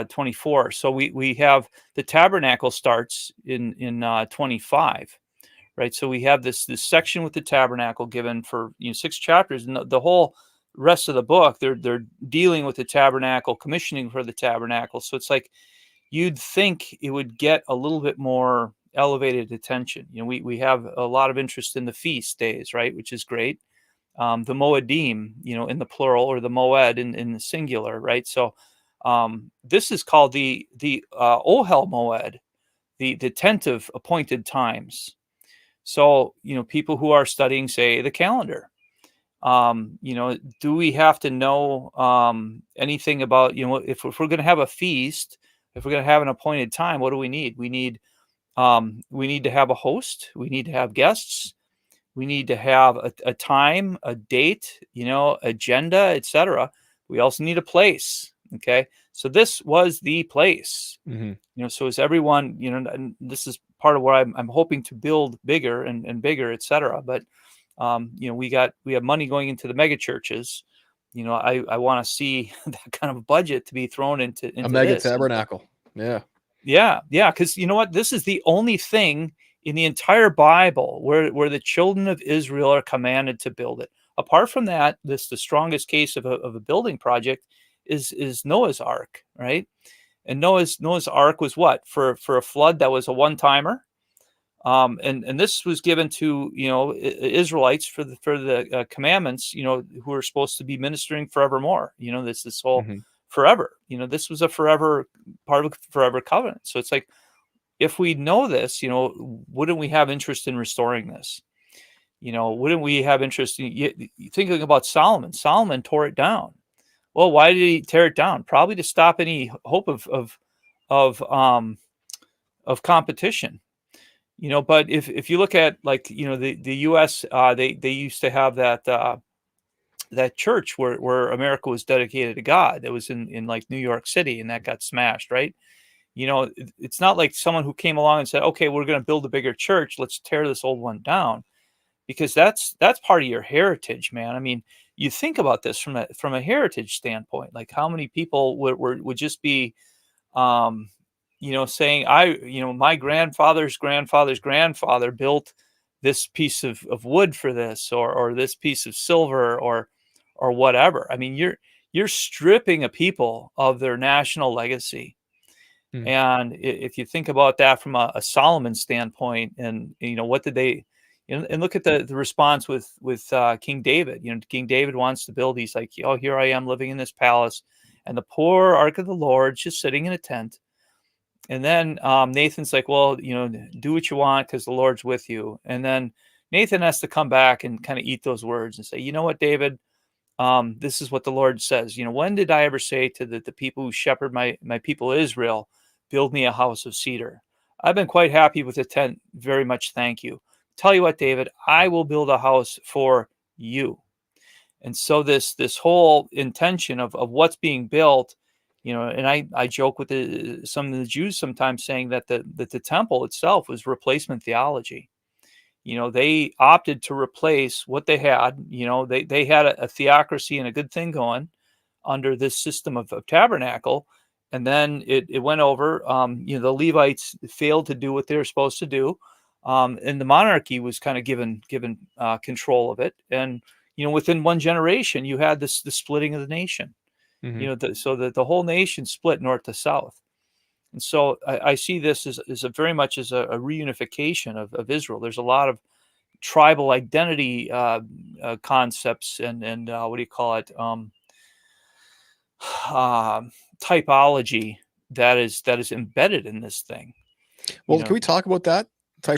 24. So we have the tabernacle starts in 25, right? So we have this section with the tabernacle given for 6 chapters, and the whole rest of the book they're dealing with the tabernacle, commissioning for the tabernacle. So it's like you'd think it would get a little bit more elevated attention. We have a lot of interest in the feast days, right, which is great. The Moedim, in the plural, or the Moed in the singular, right? So this is called the Ohel Moed, the tent of appointed times. So people who are studying, say, the calendar, do we have to know anything about, if we're going to have a feast, if we're going to have an appointed time, what do we need? We need to have a host. We need to have guests. We need to have a time, a date, agenda, etc. We also need a place. Okay. So this was the place, so is everyone, and this is part of what I'm hoping to build bigger and bigger, etc. But we have money going into the mega churches. I want to see that kind of budget to be thrown into a mega this. tabernacle. Yeah. Because you know what? This is the only thing in the entire Bible where the children of Israel are commanded to build it. Apart from that, the strongest case of a building project is Noah's Ark, right? And Noah's Ark was what? For a flood that was a one-timer. And this was given to Israelites for the commandments, who are supposed to be ministering forevermore. This whole forever. This was a forever part of a forever covenant. So it's like, if we know this, wouldn't we have interest in restoring this? Wouldn't we have interest in thinking about Solomon? Solomon tore it down. Well, why did he tear it down? Probably to stop any hope of competition. But if you look at, like, the U.S., they used to have that church where America was dedicated to God. That was in like New York City, and that got smashed, right? It's not like someone who came along and said, okay, we're going to build a bigger church. Let's tear this old one down, because that's part of your heritage, man. I mean, you think about this from a heritage standpoint, like how many people would just be, saying, my grandfather's grandfather's grandfather built this piece of wood for this, or this piece of silver, or whatever. I mean, you're stripping a people of their national legacy. And if you think about that from a Solomon standpoint, and what did they, and look at the response with King David. King David wants to build. He's like, oh, here I am living in this palace, and the poor ark of the Lord just sitting in a tent. And then Nathan's like, well, do what you want because the Lord's with you. And then Nathan has to come back and kind of eat those words and say, you know what, David, this is what the Lord says. When did I ever say to the people who shepherd my people Israel build me a house of cedar. I've been quite happy with the tent. Very much thank you. Tell you what, David, I will build a house for you. And so this whole intention of what's being built, and I joke with some of the Jews sometimes saying that the temple itself was replacement theology. They opted to replace what they had. They had a theocracy and a good thing going under this system of tabernacle. And then it went over, the Levites failed to do what they were supposed to do. And the monarchy was kind of given control of it. And, within one generation, you had the splitting of the nation, so that the whole nation split north to south. And so I see this as a very much as a reunification of Israel. There's a lot of tribal identity concepts and what do you call it? Typology that is embedded in this thing. Well, can we talk about that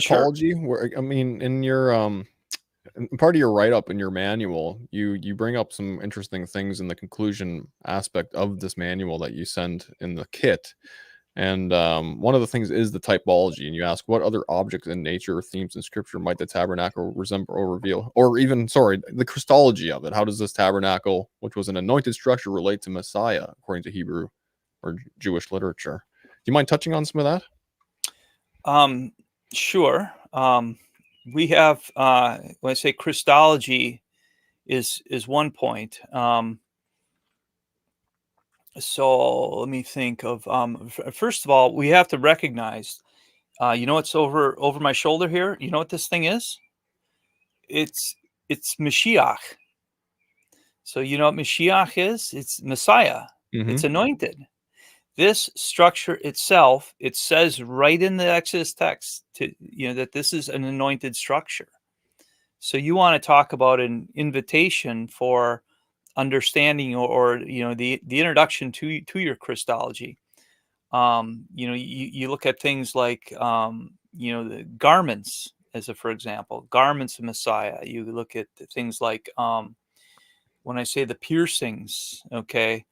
Sure. typology? Where I mean, in your part of your write-up in your manual, you bring up some interesting things in the conclusion aspect of this manual that you send in the kit. And one of the things is the typology, and you ask what other objects in nature or themes in scripture might the tabernacle resemble or reveal, or even, sorry, the Christology of it. How does this tabernacle, which was an anointed structure, relate to Messiah according to Hebrew or Jewish literature? Do you mind touching on some of that? Sure. We have when I say Christology is one point. So let me think of first of all, we have to recognize what's over my shoulder here. You know what this thing is? It's Mashiach. So you know what Mashiach is? It's Messiah. Mm-hmm. It's anointed. This structure itself, it says right in the Exodus text that this is an anointed structure. So you want to talk about an invitation for understanding or the introduction to your Christology. You look at things like the garments for example, garments of Messiah. You look at things like when I say the piercings, okay,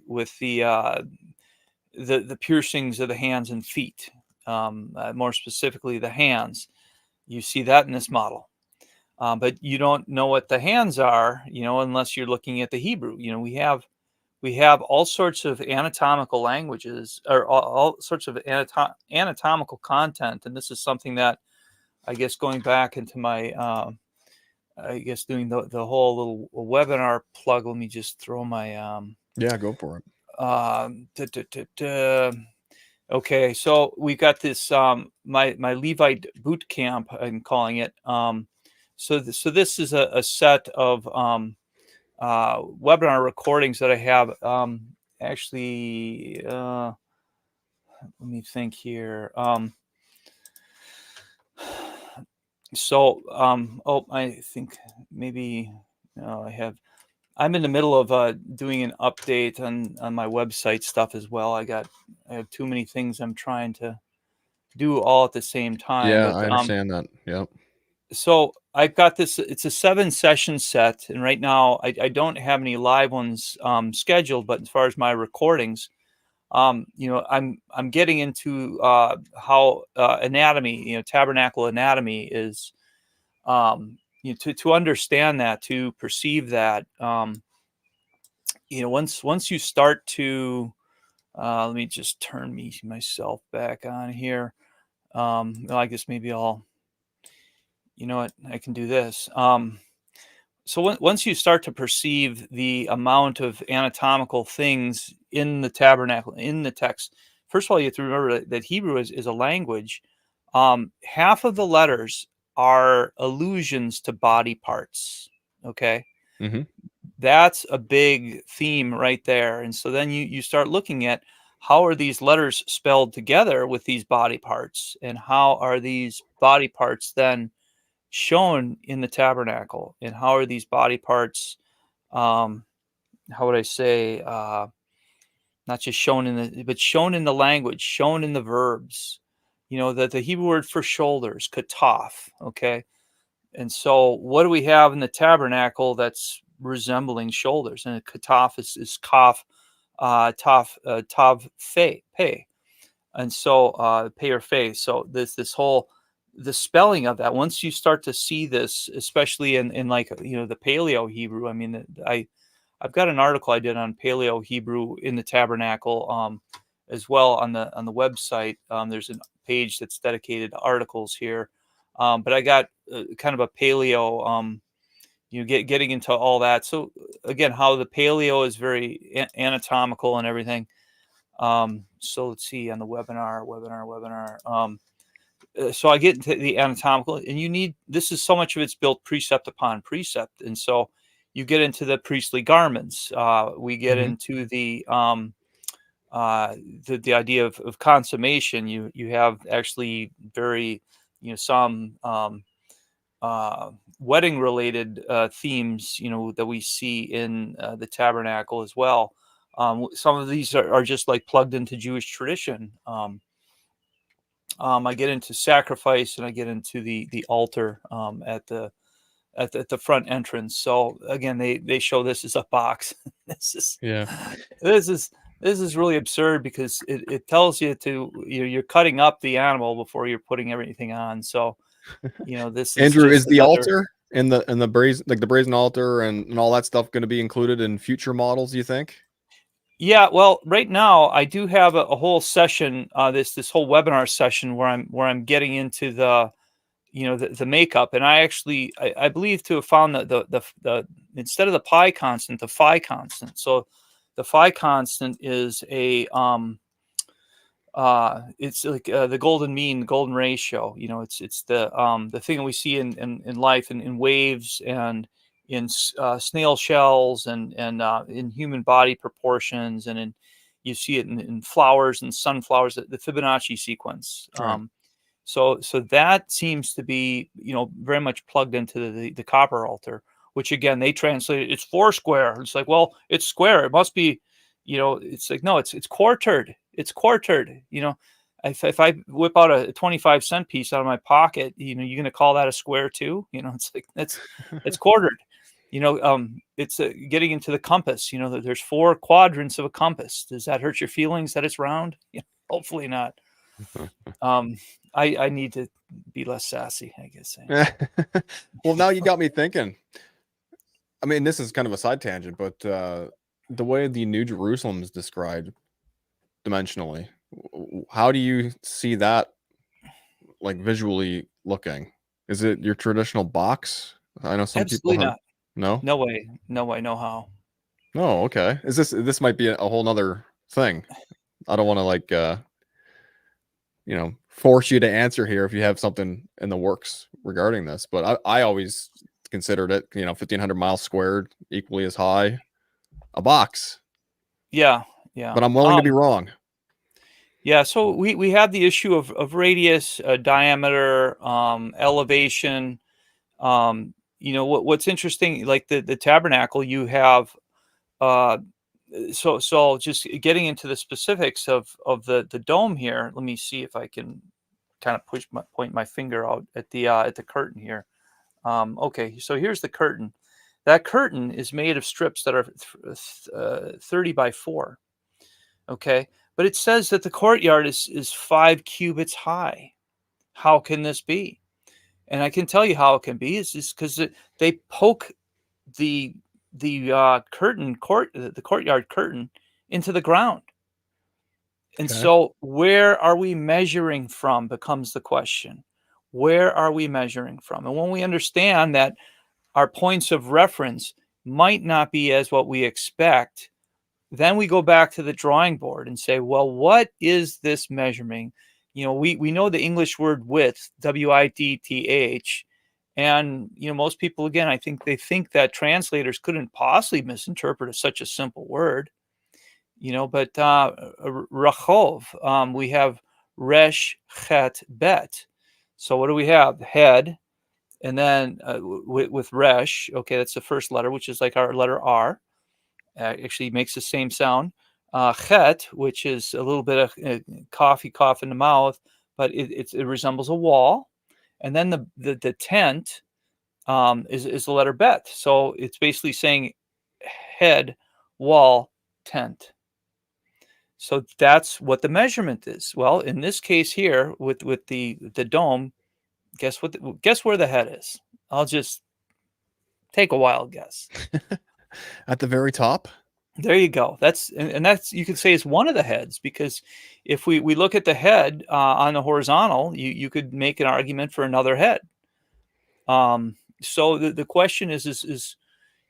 with the piercings of the hands and feet, more specifically the hands. You see that in this model. But you don't know what the hands are, unless you're looking at the Hebrew. We have all sorts of anatomical languages, or all sorts of anatomical content, and this is something that I guess going back into my, doing the whole little webinar plug. Let me just throw my Yeah, go for it. Okay, so we got this my Levite boot camp, I'm calling it. So this is a set of webinar recordings that I have. Actually, let me think here. I think maybe I'm in the middle of doing an update on my website stuff as well. I have too many things I'm trying to do all at the same time. Yeah, But I understand that. Yep. so I've got this. It's a 7-session set, and right now I don't have any live ones scheduled. But as far as my recordings, I'm getting into how anatomy, tabernacle anatomy is. To understand that, to perceive that, once you start to, let me just turn myself back on here. I guess maybe I can do this. So once you start to perceive the amount of anatomical things in the tabernacle, in the text, first of all, you have to remember that Hebrew is a language. Half of the letters are allusions to body parts. Okay. Mm-hmm. That's a big theme right there. And so then you start looking at how are these letters spelled together with these body parts, and how are these body parts then shown in the tabernacle, and how are these body parts, how would I say, not just shown but shown in the language, shown in the verbs, that the Hebrew word for shoulders, kataf. Okay. And so what do we have in the tabernacle that's resembling shoulders? And kataf is kaf, tav fe pay, and so pay or fe. So this whole the spelling of that. Once you start to see this, especially in like the Paleo Hebrew. I mean, I've got an article I did on Paleo Hebrew in the Tabernacle, as well on the website. There's a page that's dedicated to articles here, but I got kind of a Paleo. Getting into all that. So again, how the Paleo is very anatomical and everything. So let's see on the webinar. So I get into the anatomical, and this is so much of it's built precept upon precept, and so you get into the priestly garments. We get into the idea of consummation. You have actually very some wedding related themes that we see in the tabernacle as well. Some of these are just like plugged into Jewish tradition. I get into sacrifice, and I get into the altar at the front entrance. So again, they show this as a box. this is Yeah. this is this is really absurd because it tells you you're cutting up the animal before you're putting everything on. So this is Andrew, is just the another. altar and the brazen, like the brazen altar and all that stuff, going to be included in future models, you think? Yeah, well, right now I do have a whole session, this whole webinar session where I'm getting into the makeup, and I believe to have found that the instead of the pi constant, the phi constant. So the phi constant is it's like the golden mean, the golden ratio. It's the thing that we see in life, in waves and in snail shells and in human body proportions, and you see it in flowers and sunflowers, the Fibonacci sequence. Right. So that seems to be very much plugged into the copper altar, which again they translate it's four square. It's like, well, it's square. It must be, it's like, no, it's quartered. It's quartered. If I whip out a 25-cent piece out of my pocket, you're going to call that a square too. It's like it's quartered. It's getting into the compass. There's four quadrants of a compass. Does that hurt your feelings that it's round? Hopefully not. I need to be less sassy, I guess. Well, now you got me thinking. I mean, this is kind of a side tangent, but the way the New Jerusalem is described dimensionally, how do you see that, like, visually looking? Is it your traditional box? I know some people Absolutely have. not. No? No way. No way. No how. Oh, okay. This might be a whole nother thing. I don't want to like force you to answer here if you have something in the works regarding this, but I always considered it, 1,500 miles squared, equally as high, a box, Yeah. Yeah. but I'm willing to be wrong. Yeah. So we have the issue of radius, diameter, elevation. What's interesting, like the tabernacle, you have so just getting into the specifics of the dome here. Let me see if I can kind of point my finger out at the curtain here. Okay, so here's the curtain. That curtain is made of strips that are 30 by 4. Okay, but it says that the courtyard is 5 cubits high. How can this be? And I can tell you how it can be. Is just because they poke the the courtyard curtain into the ground. And Okay. so where are we measuring from becomes the question. Where are we measuring from? And when we understand that our points of reference might not be as what we expect, then we go back to the drawing board and say, well, what is this measuring? We know the English word width, width, and most people, again, I think they think that translators couldn't possibly misinterpret such a simple word. But rachov, we have resh, chet, bet. So what do we have? Head, and then with resh, okay, that's the first letter, which is like our letter R. Actually makes the same sound. Chet, which is a little bit of cough in the mouth, but it resembles a wall. And then the tent is the letter bet. So it's basically saying head, wall, tent. So that's what the measurement is. Well, in this case here with the dome, guess where the head is? I'll just take a wild guess. At the very top? There you go. And that's, you could say, is one of the heads, because if we look at the head on the horizontal, you could make an argument for another head. So the question is,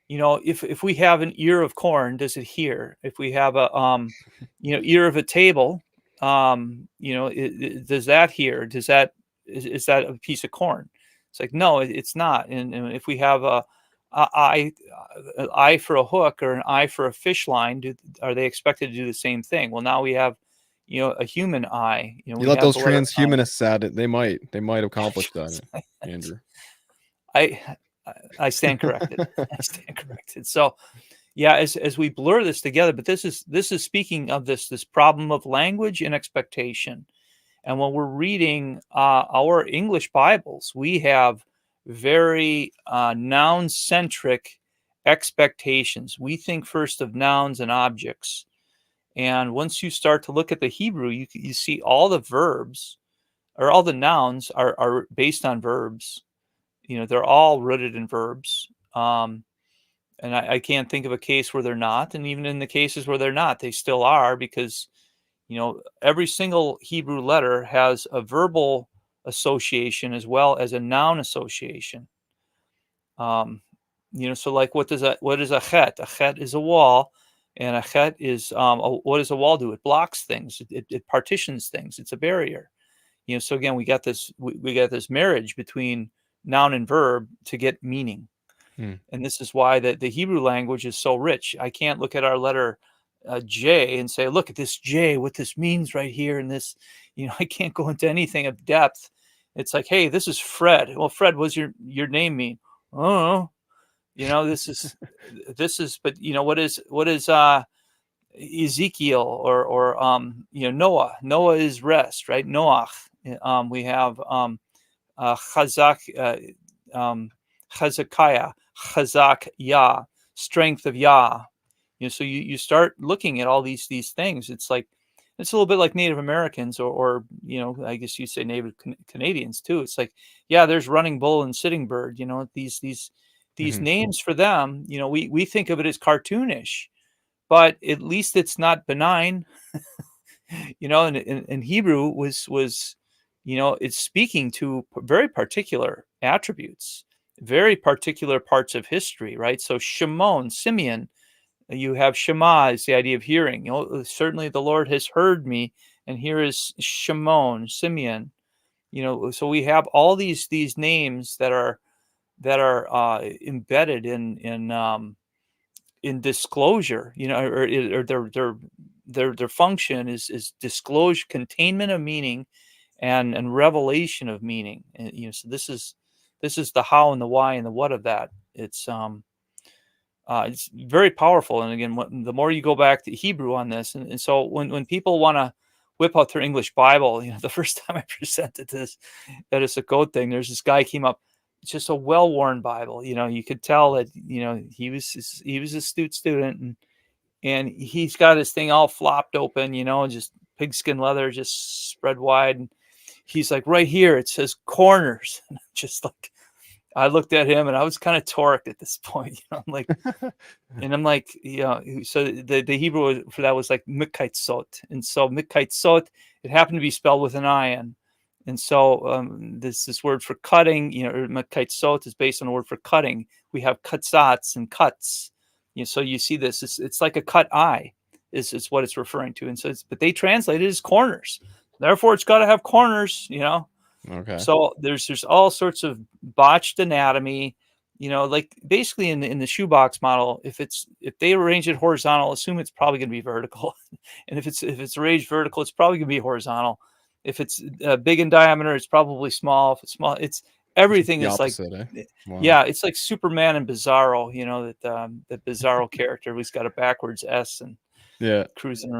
you know, if we have an ear of corn, does it hear? If we have a you know, ear of a table, you know, does that hear? Is that a piece of corn? It's like, no, it's not. And if we have eye an eye for a hook or an eye for a fish line, are they expected to do the same thing? Well, now we have, you know, a human eye. You know, You we let have those the letter I. transhumanists at it. They might accomplish that, Andrew. I I stand corrected. I stand corrected. So yeah, as we blur this together, but this is speaking of this problem of language and expectation. And when we're reading our English Bibles, we have very noun centric expectations. We think first of nouns and objects. And once you start to look at the Hebrew, you see all the verbs, or all the nouns are based on verbs. You know, they're all rooted in verbs. And I can't think of a case where they're not. And even in the cases where they're not, they still are, because, you know, every single Hebrew letter has a verbal association as well as a noun association. You know, so like, what is a chet? A chet is a wall, and a chet is what does a wall do? It blocks things. It partitions things. It's a barrier. You know, so again, we got this marriage between noun and verb to get meaning. Hmm. And this is why the Hebrew language is so rich. I can't look at our letter J and say, look at this J, what this means right here. And this, you know, I can't go into anything of depth. It's like, hey, this is Fred. Well, Fred, what's your name mean? Oh, you know, but you know, what is Ezekiel or you know, Noah? Noah is rest, right? Noach. We have Chazak, Hezekiah, Chazak Yah, strength of Yah. You know, so you start looking at all these things. It's like, it's a little bit like Native Americans, or you know, I guess you'd say Native Canadians too. It's like, yeah, there's running bull and sitting bird. You know, these Mhm. names for them. You know, we think of it as cartoonish, but at least it's not benign. You know, and Hebrew was, you know, it's speaking to very particular attributes, very particular parts of history, right? So Shimon, Simeon, you have Shema is the idea of hearing. You know, certainly the Lord has heard me, and here is Shimon, Simeon. You know, so we have all these names that are embedded in disclosure. You know, or their function is disclosure, containment of meaning, and revelation of meaning. And, you know, so this is the how and the why and the what of that. It's very powerful. And again, the more you go back to Hebrew on this, and so when people want to whip out their English Bible, you know, the first time I presented this at a Sukkot thing, there's this guy came up. It's just a well-worn Bible. You know, you could tell that, you know, he was a astute student, and he's got his thing all flopped open, you know, just pigskin leather, just spread wide. And he's like, right here, it says corners. Just like, I looked at him and I was kind of torqued at this point. You know, I'm like, you know, so the Hebrew for that was like mikaitzot. And so mikaitzot, it happened to be spelled with an ion. And so this word for cutting, you know, mikaitzot is based on the word for cutting. We have katzats and cuts. You know, so you see this, it's like a cut eye is what it's referring to. And so but they translate it as corners. Therefore, it's got to have corners, you know. Okay. So there's all sorts of botched anatomy, you know, like basically in the shoebox model, if they arrange it horizontal, assume it's probably going to be vertical. And if it's arranged vertical, it's probably going to be horizontal. If it's big in diameter, it's probably small. If it's small, it's everything The is like, opposite, eh? Wow. yeah, it's like Superman and Bizarro, you know, that Bizarro character, he's got a backwards S and Yeah, cruising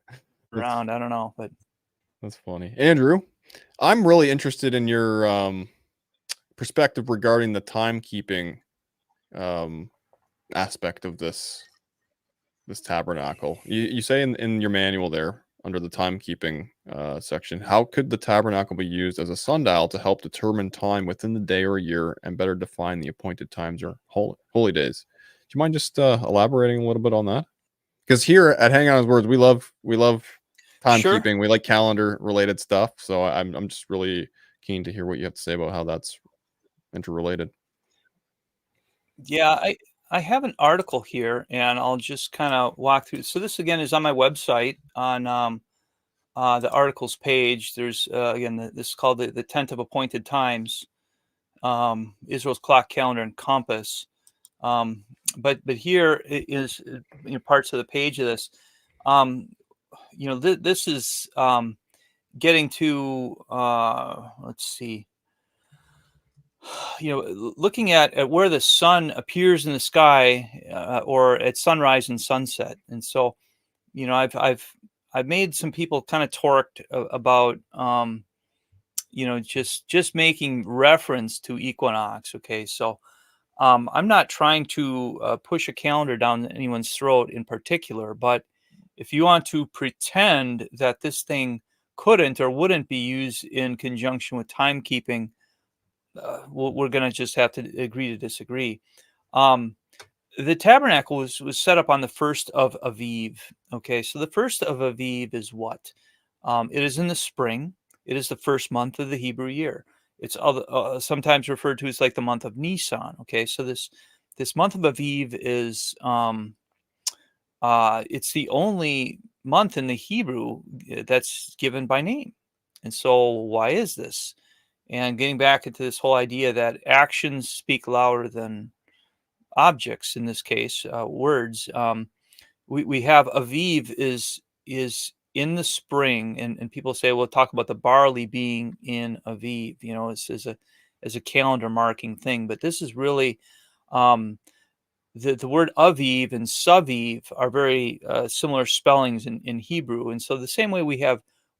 that's around. I don't know, but that's funny. Andrew, I'm really interested in your perspective regarding the timekeeping aspect of this this tabernacle. You say in your manual there under the timekeeping section, how could the tabernacle be used as a sundial to help determine time within the day or year and better define the appointed times or holy days? Do you mind just elaborating a little bit on that? Because here at Hang On His Words, we love Sure. timekeeping. We like calendar related stuff. So I'm just really keen to hear what you have to say about how that's interrelated. Yeah, I have an article here, and I'll just kind of walk through. So this again is on my website on the articles page. There's again this is called the tent of appointed times, Israel's clock, calendar, and compass. But here is parts of the page of this. This is getting to let's see. Looking at where the sun appears in the sky, or at sunrise and sunset. And so, I've made some people kind of torqued about, just making reference to equinox. Okay. So, I'm not trying to push a calendar down anyone's throat in particular, but if you want to pretend that this thing couldn't or wouldn't be used in conjunction with timekeeping, we're going to just have to agree to disagree. Um, the tabernacle was set up on the first of Aviv. Okay, so the first of Aviv is what? It is in the spring. It is the first month of the Hebrew year. It's sometimes referred to as like the month of Nisan. Okay, so this month of Aviv is it's the only month in the Hebrew that's given by name. And so why is this? And getting back into this whole idea that actions speak louder than objects, in this case, words. We have Aviv is in the spring, and people say, well, talk about the barley being in Aviv, as a calendar marking thing. But this is really um, the word Aviv and Saviv are very similar spellings in Hebrew. And so the same way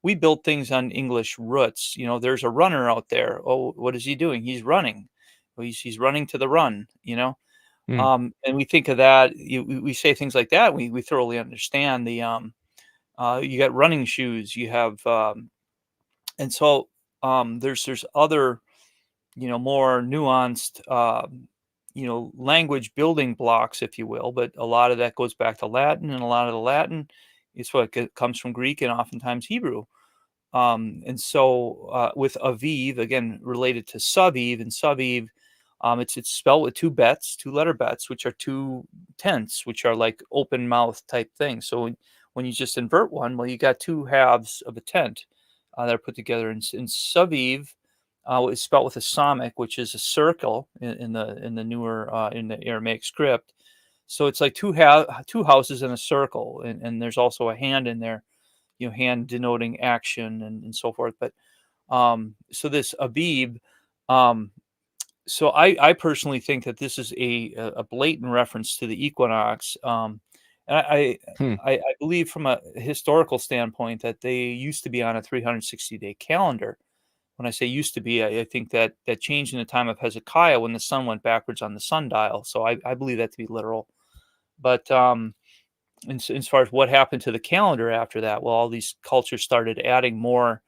we build things on English roots. There's a runner out there. Oh, what is he doing? He's running. Well, he's running to the run. Hmm. And we think of that. We say things like that. We thoroughly understand the. You got running shoes. You have, and so there's other, more nuanced, language building blocks, if you will. But a lot of that goes back to Latin, and a lot of the Latin is what comes from Greek and oftentimes Hebrew. And so with Aviv, again, related to Saviv, and Saviv, it's spelled with two letter bets, which are two tenths, which are like open mouth type things. So when you just invert one, well, you got two halves of a tent that are put together. And Saviv is spelled with a samach, which is a circle in the newer in the Aramaic script. So it's like two houses in a circle, and there's also a hand in there, hand denoting action and so forth. But so this Abib, so I personally think that this is a blatant reference to the equinox. And Hmm. I believe from a historical standpoint that they used to be on a 360-day calendar. When I say used to be, I think that changed in the time of Hezekiah when the sun went backwards on the sundial. So I believe that to be literal. But and so as far as what happened to the calendar after that, well, all these cultures started adding more.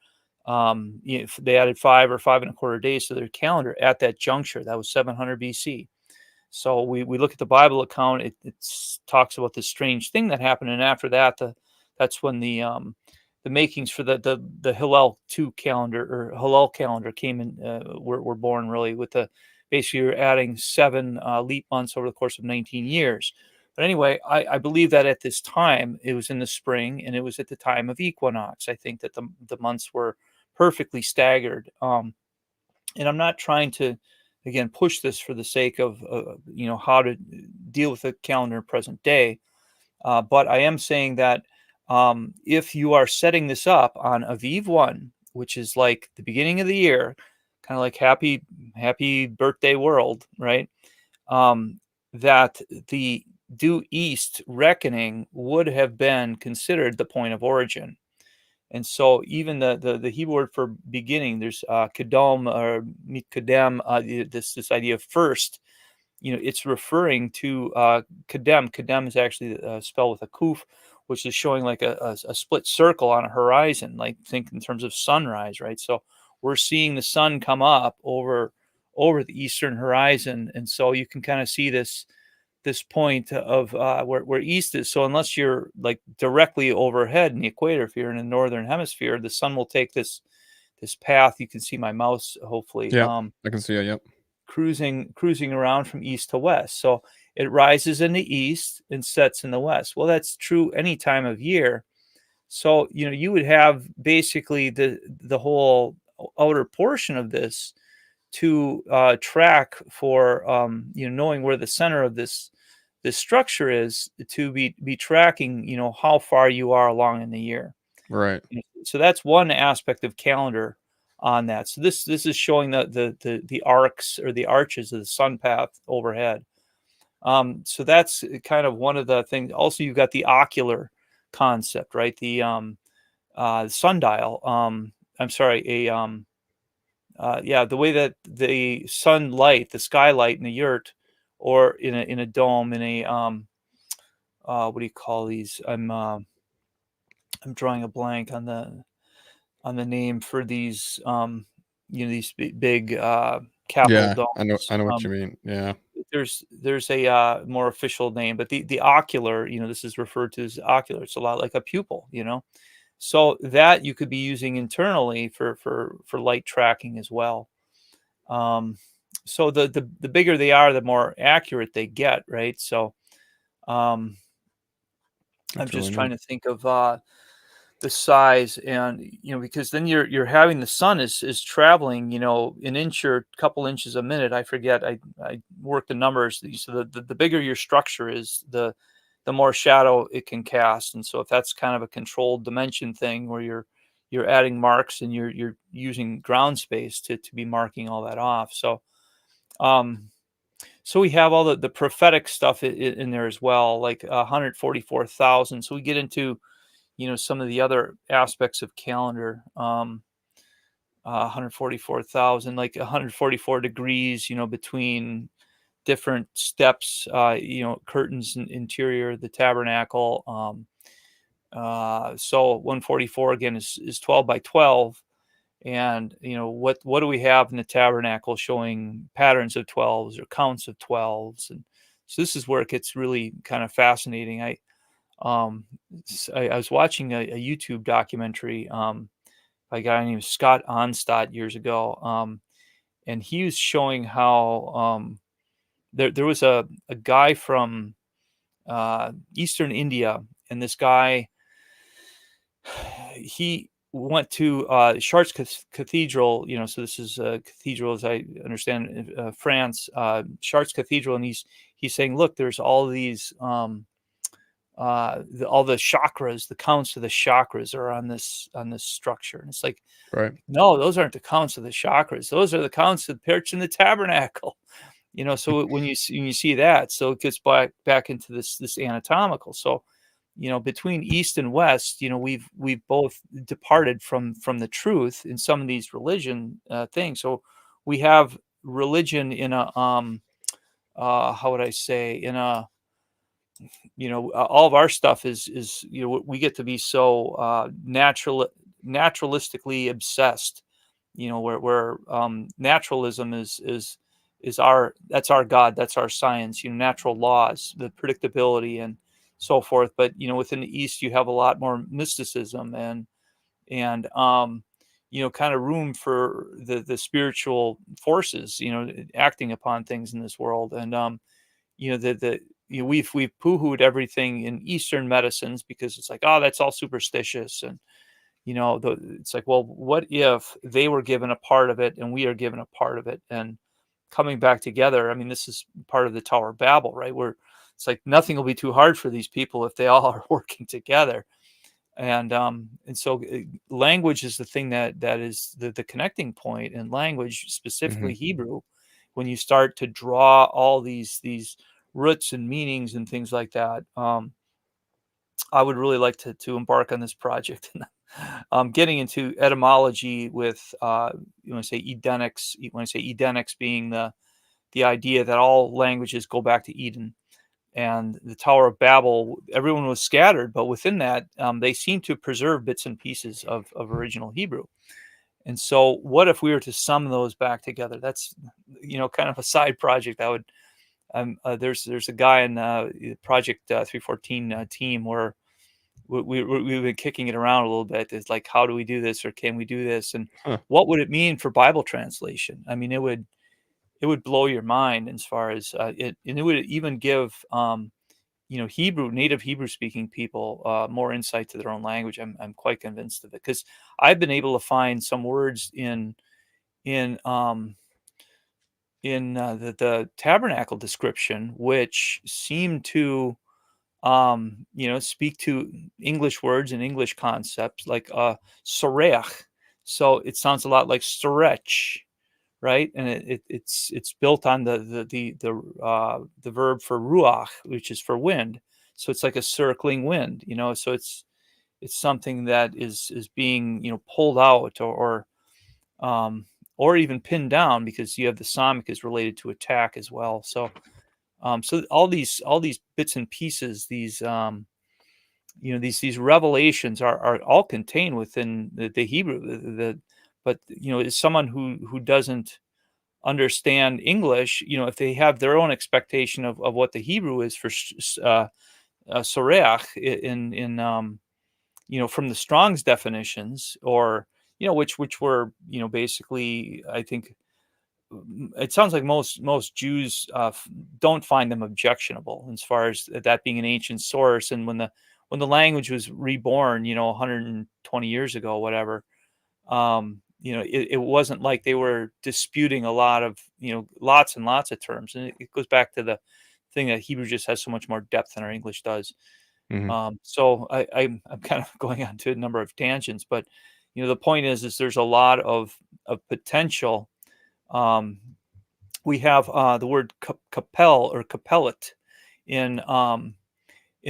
They added 5 or 5.25 days to their calendar at that juncture. That was 700 BC. So we look at the Bible account. It talks about this strange thing that happened, and after that, that's when the makings for the Hillel 2 calendar or Hillel calendar came in. Were born really with the basically you're adding 7 leap months over the course of 19 years. But anyway, I believe that at this time it was in the spring and it was at the time of equinox. I think that the months were perfectly staggered. And I'm not trying to, again, push this for the sake of, how to deal with the calendar in present day. But I am saying that if you are setting this up on Aviv 1, which is like the beginning of the year, kind of like happy birthday world, right? That the due east reckoning would have been considered the point of origin. And so even the Hebrew word for beginning, there's kedom or mikadem, this idea of first, it's referring to Kadem. Kadem is actually spelled with a kuf, which is showing like a split circle on a horizon, like think in terms of sunrise, right? So we're seeing the sun come up over the eastern horizon, and so you can kind of see this point of where east is. So unless you're like directly overhead in the equator, if you're in the northern hemisphere, the sun will take this path. You can see my mouse, hopefully. Yeah, I can see it. Yep. Cruising around from east to west. So it rises in the east and sets in the west. Well, that's true any time of year. So you would have basically the whole outer portion of this to track for knowing where the center of this structure is, to be tracking how far you are along in the year. Right. So that's one aspect of calendar on that. So this is showing the arcs or the arches of the sun path overhead. So that's kind of one of the things. Also, you've got the ocular concept, right? The sundial. I'm sorry, the way that the sunlight, the skylight in a yurt, or in a dome, in a what do you call these? I'm drawing a blank on the name for these these big capital Yeah, domes. I know what you mean. Yeah. There's a more official name, but the ocular, this is referred to as ocular. It's a lot like a pupil, so that you could be using internally for light tracking as well. So the bigger they are, the more accurate they get, right? So I'm That's really just neat. trying to think of the size, and because then you're having the sun is traveling an inch or a couple inches a minute. I forget, I worked the numbers. So the bigger your structure is, the more shadow it can cast. And so if that's kind of a controlled dimension thing where you're adding marks and you're using ground space to be marking all that off. So so we have all the prophetic stuff in there as well, like 144,000. So we get into some of the other aspects of calendar. 144,000, like 144 degrees, between different steps, curtains and interior of the tabernacle. So 144 again is 12 by 12. And what do we have in the tabernacle showing patterns of 12s or counts of 12s? And so this is where it gets really kind of fascinating. Um, I was watching a YouTube documentary by a guy named Scott Onstott years ago, and he was showing how there was a guy from Eastern India, and this guy, he went to Chartres Cathedral. So this is a cathedral, as I understand, France, Chartres Cathedral, and he's saying, look, there's all these all the chakras, the counts of the chakras are on this structure. And it's like, Right. no, those aren't the counts of the chakras. Those are the counts of the perch in the tabernacle. So when you see that, so it gets back into this anatomical. So, between East and West, we've both departed from the truth in some of these religion things. So we have religion in a how would I say, in a all of our stuff is we get to be so naturalistically obsessed, where naturalism is that's our God, that's our science, natural laws, the predictability and so forth. But within the East you have a lot more mysticism and kind of room for the spiritual forces acting upon things in this world. And we've poo-hooed everything in Eastern medicines because it's like, oh, that's all superstitious. And it's like, well, what if they were given a part of it and we are given a part of it, and coming back together? I mean, this is part of the Tower of Babel, right? Where it's like nothing will be too hard for these people if they all are working together. And so language is the thing that is the connecting point, and language, specifically Mhm. Hebrew, when you start to draw all these roots and meanings and things like that. I would really like to embark on this project. Getting into etymology with when I say Edenics being the the idea that all languages go back to Eden. And the Tower of Babel, everyone was scattered, but within that, they seem to preserve bits and pieces of original Hebrew. And so, what if we were to sum those back together? That's, kind of a side project. I would. There's a guy in Project 314 team where we've been kicking it around a little bit. It's like, how do we do this, or can we do this, and Huh. what would it mean for Bible translation? I mean, it would blow your mind as far as it, and it would even give native Hebrew speaking people more insight to their own language. I'm quite convinced of it, because I've been able to find some words in the tabernacle description which seem to speak to English words and English concepts, like sorech. So it sounds a lot like stretch, right? And it's built on the verb for ruach, which is for wind. So it's like a circling wind, So it's something that is being pulled out, or even pinned down, because you have the psalmic is related to attack as well. So so all these bits and pieces, these these revelations are all contained within the Hebrew. But as someone who doesn't understand English, if they have their own expectation of what the Hebrew is for soreach from the Strong's definitions, or which were basically, I think it sounds like most Jews don't find them objectionable, as far as that being an ancient source. And when the language was reborn, 120 years ago, whatever, it wasn't like they were disputing a lot of lots and lots of terms. And it goes back to the thing that Hebrew just has so much more depth than our English does. Mhm. So I'm kind of going on to a number of tangents, but the point is there's a lot of potential. We have the word kapel or kapellet in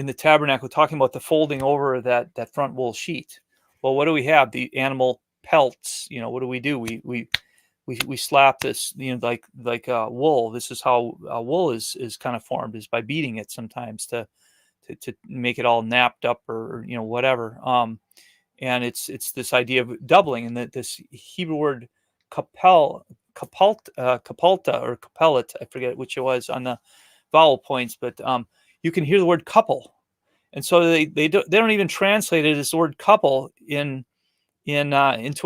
the tabernacle, talking about the folding over that front wool sheet. Well, what do we have? The animal pelts. What do? We slap this, like wool. This is how wool is kind of formed, is by beating it sometimes to make it all napped up, or whatever. And it's this idea of doubling, and that this Hebrew word kapelta or kapellet, I forget which it was on the vowel points, but you can hear the word couple, and so they don't even translate it as the word couple into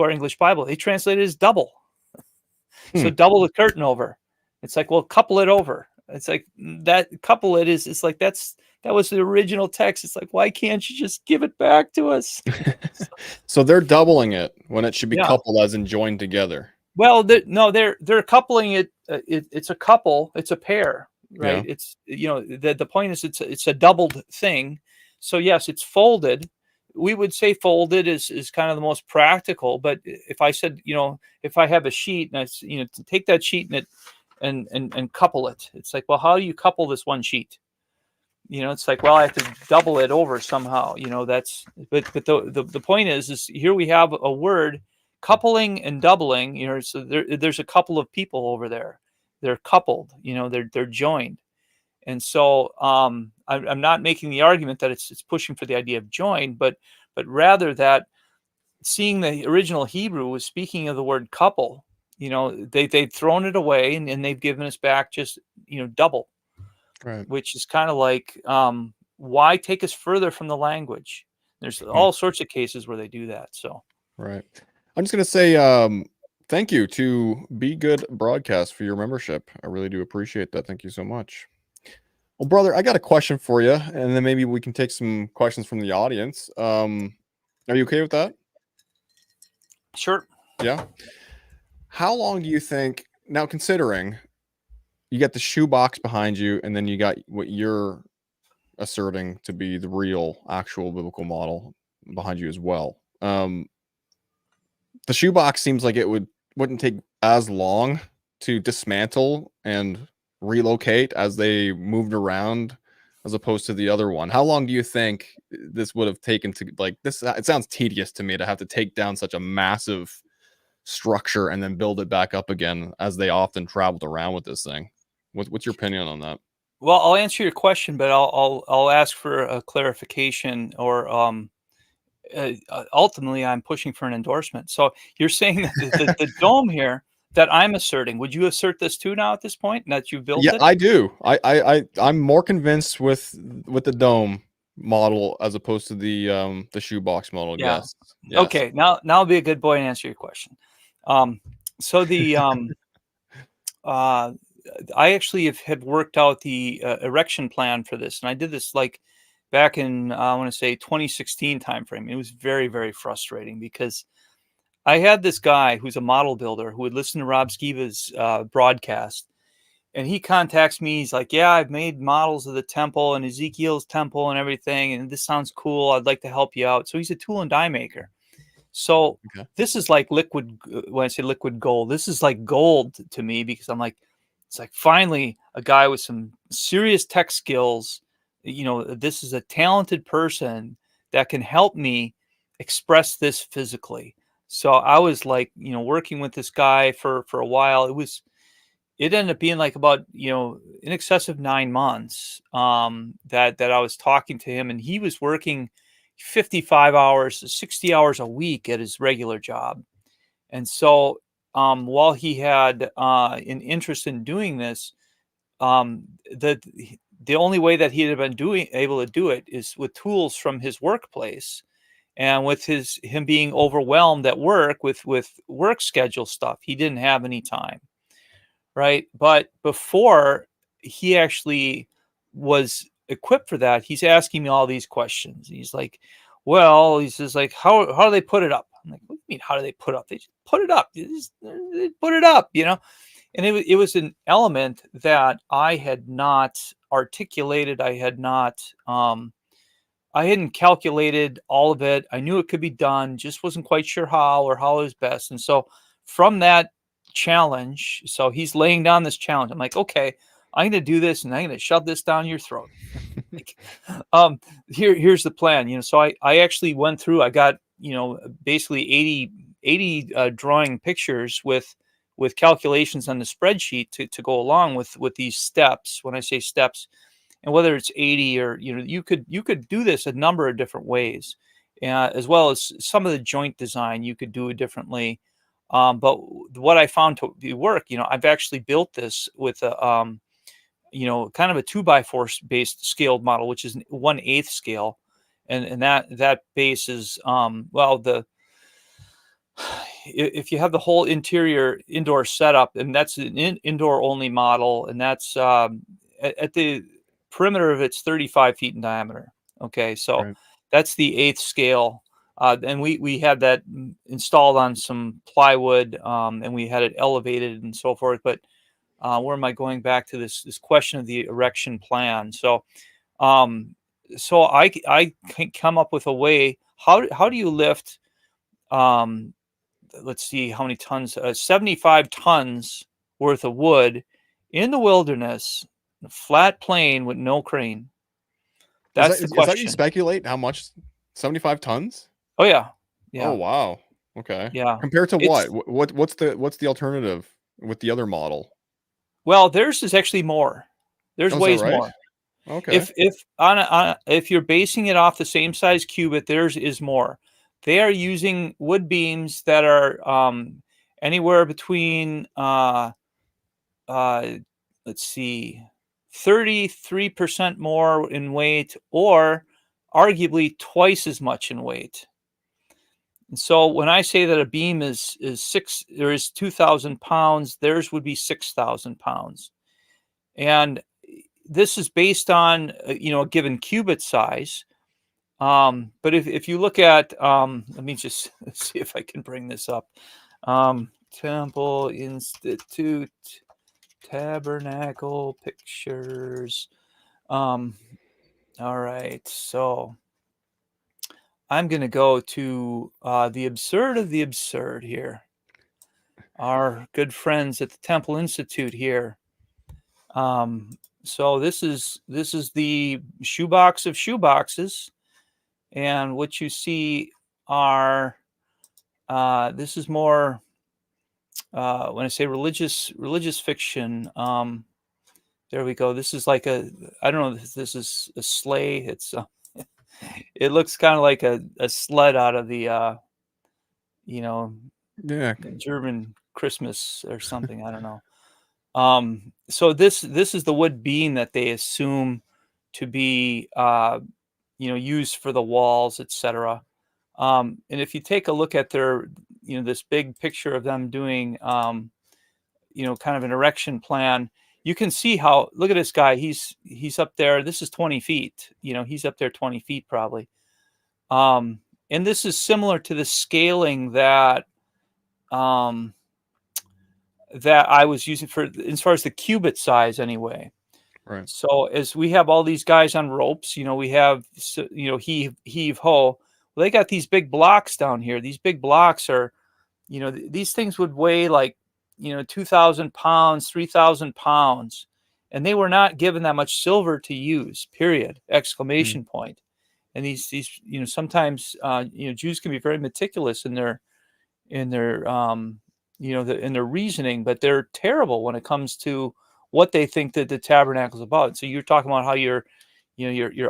our English Bible. They translate it as double. Hmm. So double the curtain over. It's like, well, couple it over. It's like that couple it is. It's like that was the original text. It's like, why can't you just give it back to us? So they're doubling it when it should be Yeah. coupled as in joined together. Well, no, they're coupling it. It's a couple. It's a pair, right? Yeah. It's the point is it's a doubled thing. So yes, it's folded. We would say folded is kind of the most practical. But if I said, if I have a sheet and it's to take that sheet and couple it, it's like, well, how do you couple this one sheet? It's like, well, I have to double it over somehow. That's but the point is here we have a word, coupling and doubling. So there's a couple of people over there. They're coupled. They're joined. And so I'm not making the argument that it's pushing for the idea of joined, but rather that seeing the original Hebrew was speaking of the word couple. They've thrown it away, and they've given us back just double, Right. which is kind of like, why take us further from the language? There's Hmm. all sorts of cases where they do that. So Right. I'm just gonna say thank you to Be Good Broadcast for your membership. I really do appreciate that. Thank you so much. Well, brother, I got a question for you, and then maybe we can take some questions from the audience. Are you okay with that? sure. Yeah. How long do you think now, considering you got the shoebox behind you, and then you got what you're asserting to be the real, actual biblical model behind you as well? The shoebox seems like it wouldn't take as long to dismantle and relocate as they moved around, as opposed to the other one. How long do you think this would have taken to, like, this? It sounds tedious to me to have to take down such a massive structure and then build it back up again, as they often traveled around with this thing. What's your opinion on that? Well, I'll answer your question, but I'll ask for a clarification, or ultimately, I'm pushing for an endorsement. So you're saying that the dome here that I'm asserting, would you assert this too now at this point, that you've built Yeah, it? I do. I'm more convinced with the dome model as opposed to the shoebox model. Yeah. Yes. Yes. Okay. Now I'll be a good boy and answer your question. So the uh, I actually have worked out the erection plan for this, and I did this like back in I want to say 2016 timeframe. It was very, very frustrating because I had this guy who's a model builder who would listen to Rob Skiba's broadcast, and he contacts me. He's like, "Yeah, I've made models of the temple and Ezekiel's temple and everything, and this sounds cool. I'd like to help you out." So he's a tool and die maker. So Okay. this is like liquid. When I say liquid gold, this is like gold to me, because I'm like, it's like finally a guy with some serious tech skills. This is a talented person that can help me express this physically. So I was like, working with this guy for a while. It ended up being like about, in excess of 9 months, that I was talking to him, and he was working 55 hours, 60 hours a week at his regular job. And so, while he had an interest in doing this, the the only way that he had been able to do it is with tools from his workplace, and with him being overwhelmed at work with work schedule stuff, he didn't have any time, right? But before he actually was equipped for that, he's asking me all these questions. He's like, well, he says, like, how do they put it up? I'm like, what do you mean, how do they put it up? They just put it up. They put it up, And it was an element that I had not articulated. I hadn't calculated all of it. I knew it could be done, just wasn't quite sure how, or how it was best. And so from that challenge, so he's laying down this challenge. I'm like, okay, I'm going to do this, and I'm going to shove this down your throat. Like, here's the plan. So I actually went through. I got basically 80 drawing pictures with calculations on the spreadsheet to go along with these steps. When I say steps, and whether it's 80, or you could do this a number of different ways, as well as some of the joint design you could do it differently. But what I found to work, I've actually built this with a kind of a 2x4 based scaled model, which is 1/8 scale, and that base is the if you have the whole indoor setup, and that's an indoor only model, and that's at the perimeter of it's 35 feet in diameter. Okay, so Right. that's the 1/8 scale. And we had that installed on some plywood, and we had it elevated and so forth. But where am I going back to this question of the erection plan? Um, so I can come up with a way. How do you lift? Let's see how many tons. 75 tons worth of wood in the wilderness, a flat plain with no crane. Is That's that the is that you question. speculate how much? 75 tons? Oh yeah, Oh, yeah, wow. Okay. yeah. Compared to what? It's What's the alternative with the other model? Well, theirs is actually more. There's Oh, is that ways right? more. Okay. If you're basing it off the same size cubit, theirs is more. They are using wood beams that are anywhere between uh, let's see, 33% more in weight, or arguably twice as much in weight. And so when I say that a beam is 2,000 pounds, theirs would be 6,000 pounds. And this is based on a given cubit size. But if you look at, let me just see if I can bring this up. Temple Institute Tabernacle pictures. All right, so I'm going to go to the absurd of the absurd here. Our good friends at the Temple Institute here. So this is the shoebox of shoeboxes, and what you see are this is more when I say religious fiction. There we go. This is like I don't know if this is a sleigh. It's it looks kind of like a sled out of the you know, Yeah. German Christmas or something. I don't know. So this is the wood beam that they assume to be used for the walls, etc. And if you take a look at their this big picture of them doing kind of an erection plan, you can see how, look at this guy, he's up there. This is 20 feet. He's up there 20 feet probably. And this is similar to the scaling that that I was using for as far as the cubit size anyway. Right. So as we have all these guys on ropes, we have heave ho. Well, they got these big blocks down here. These big blocks are, these things would weigh like 2,000 pounds, 3,000 pounds, and they were not given that much silver to use. Period! Exclamation point. And these sometimes Jews can be very meticulous in their in their reasoning, but they're terrible when it comes to what they think that the tabernacle is about. So you're talking about how your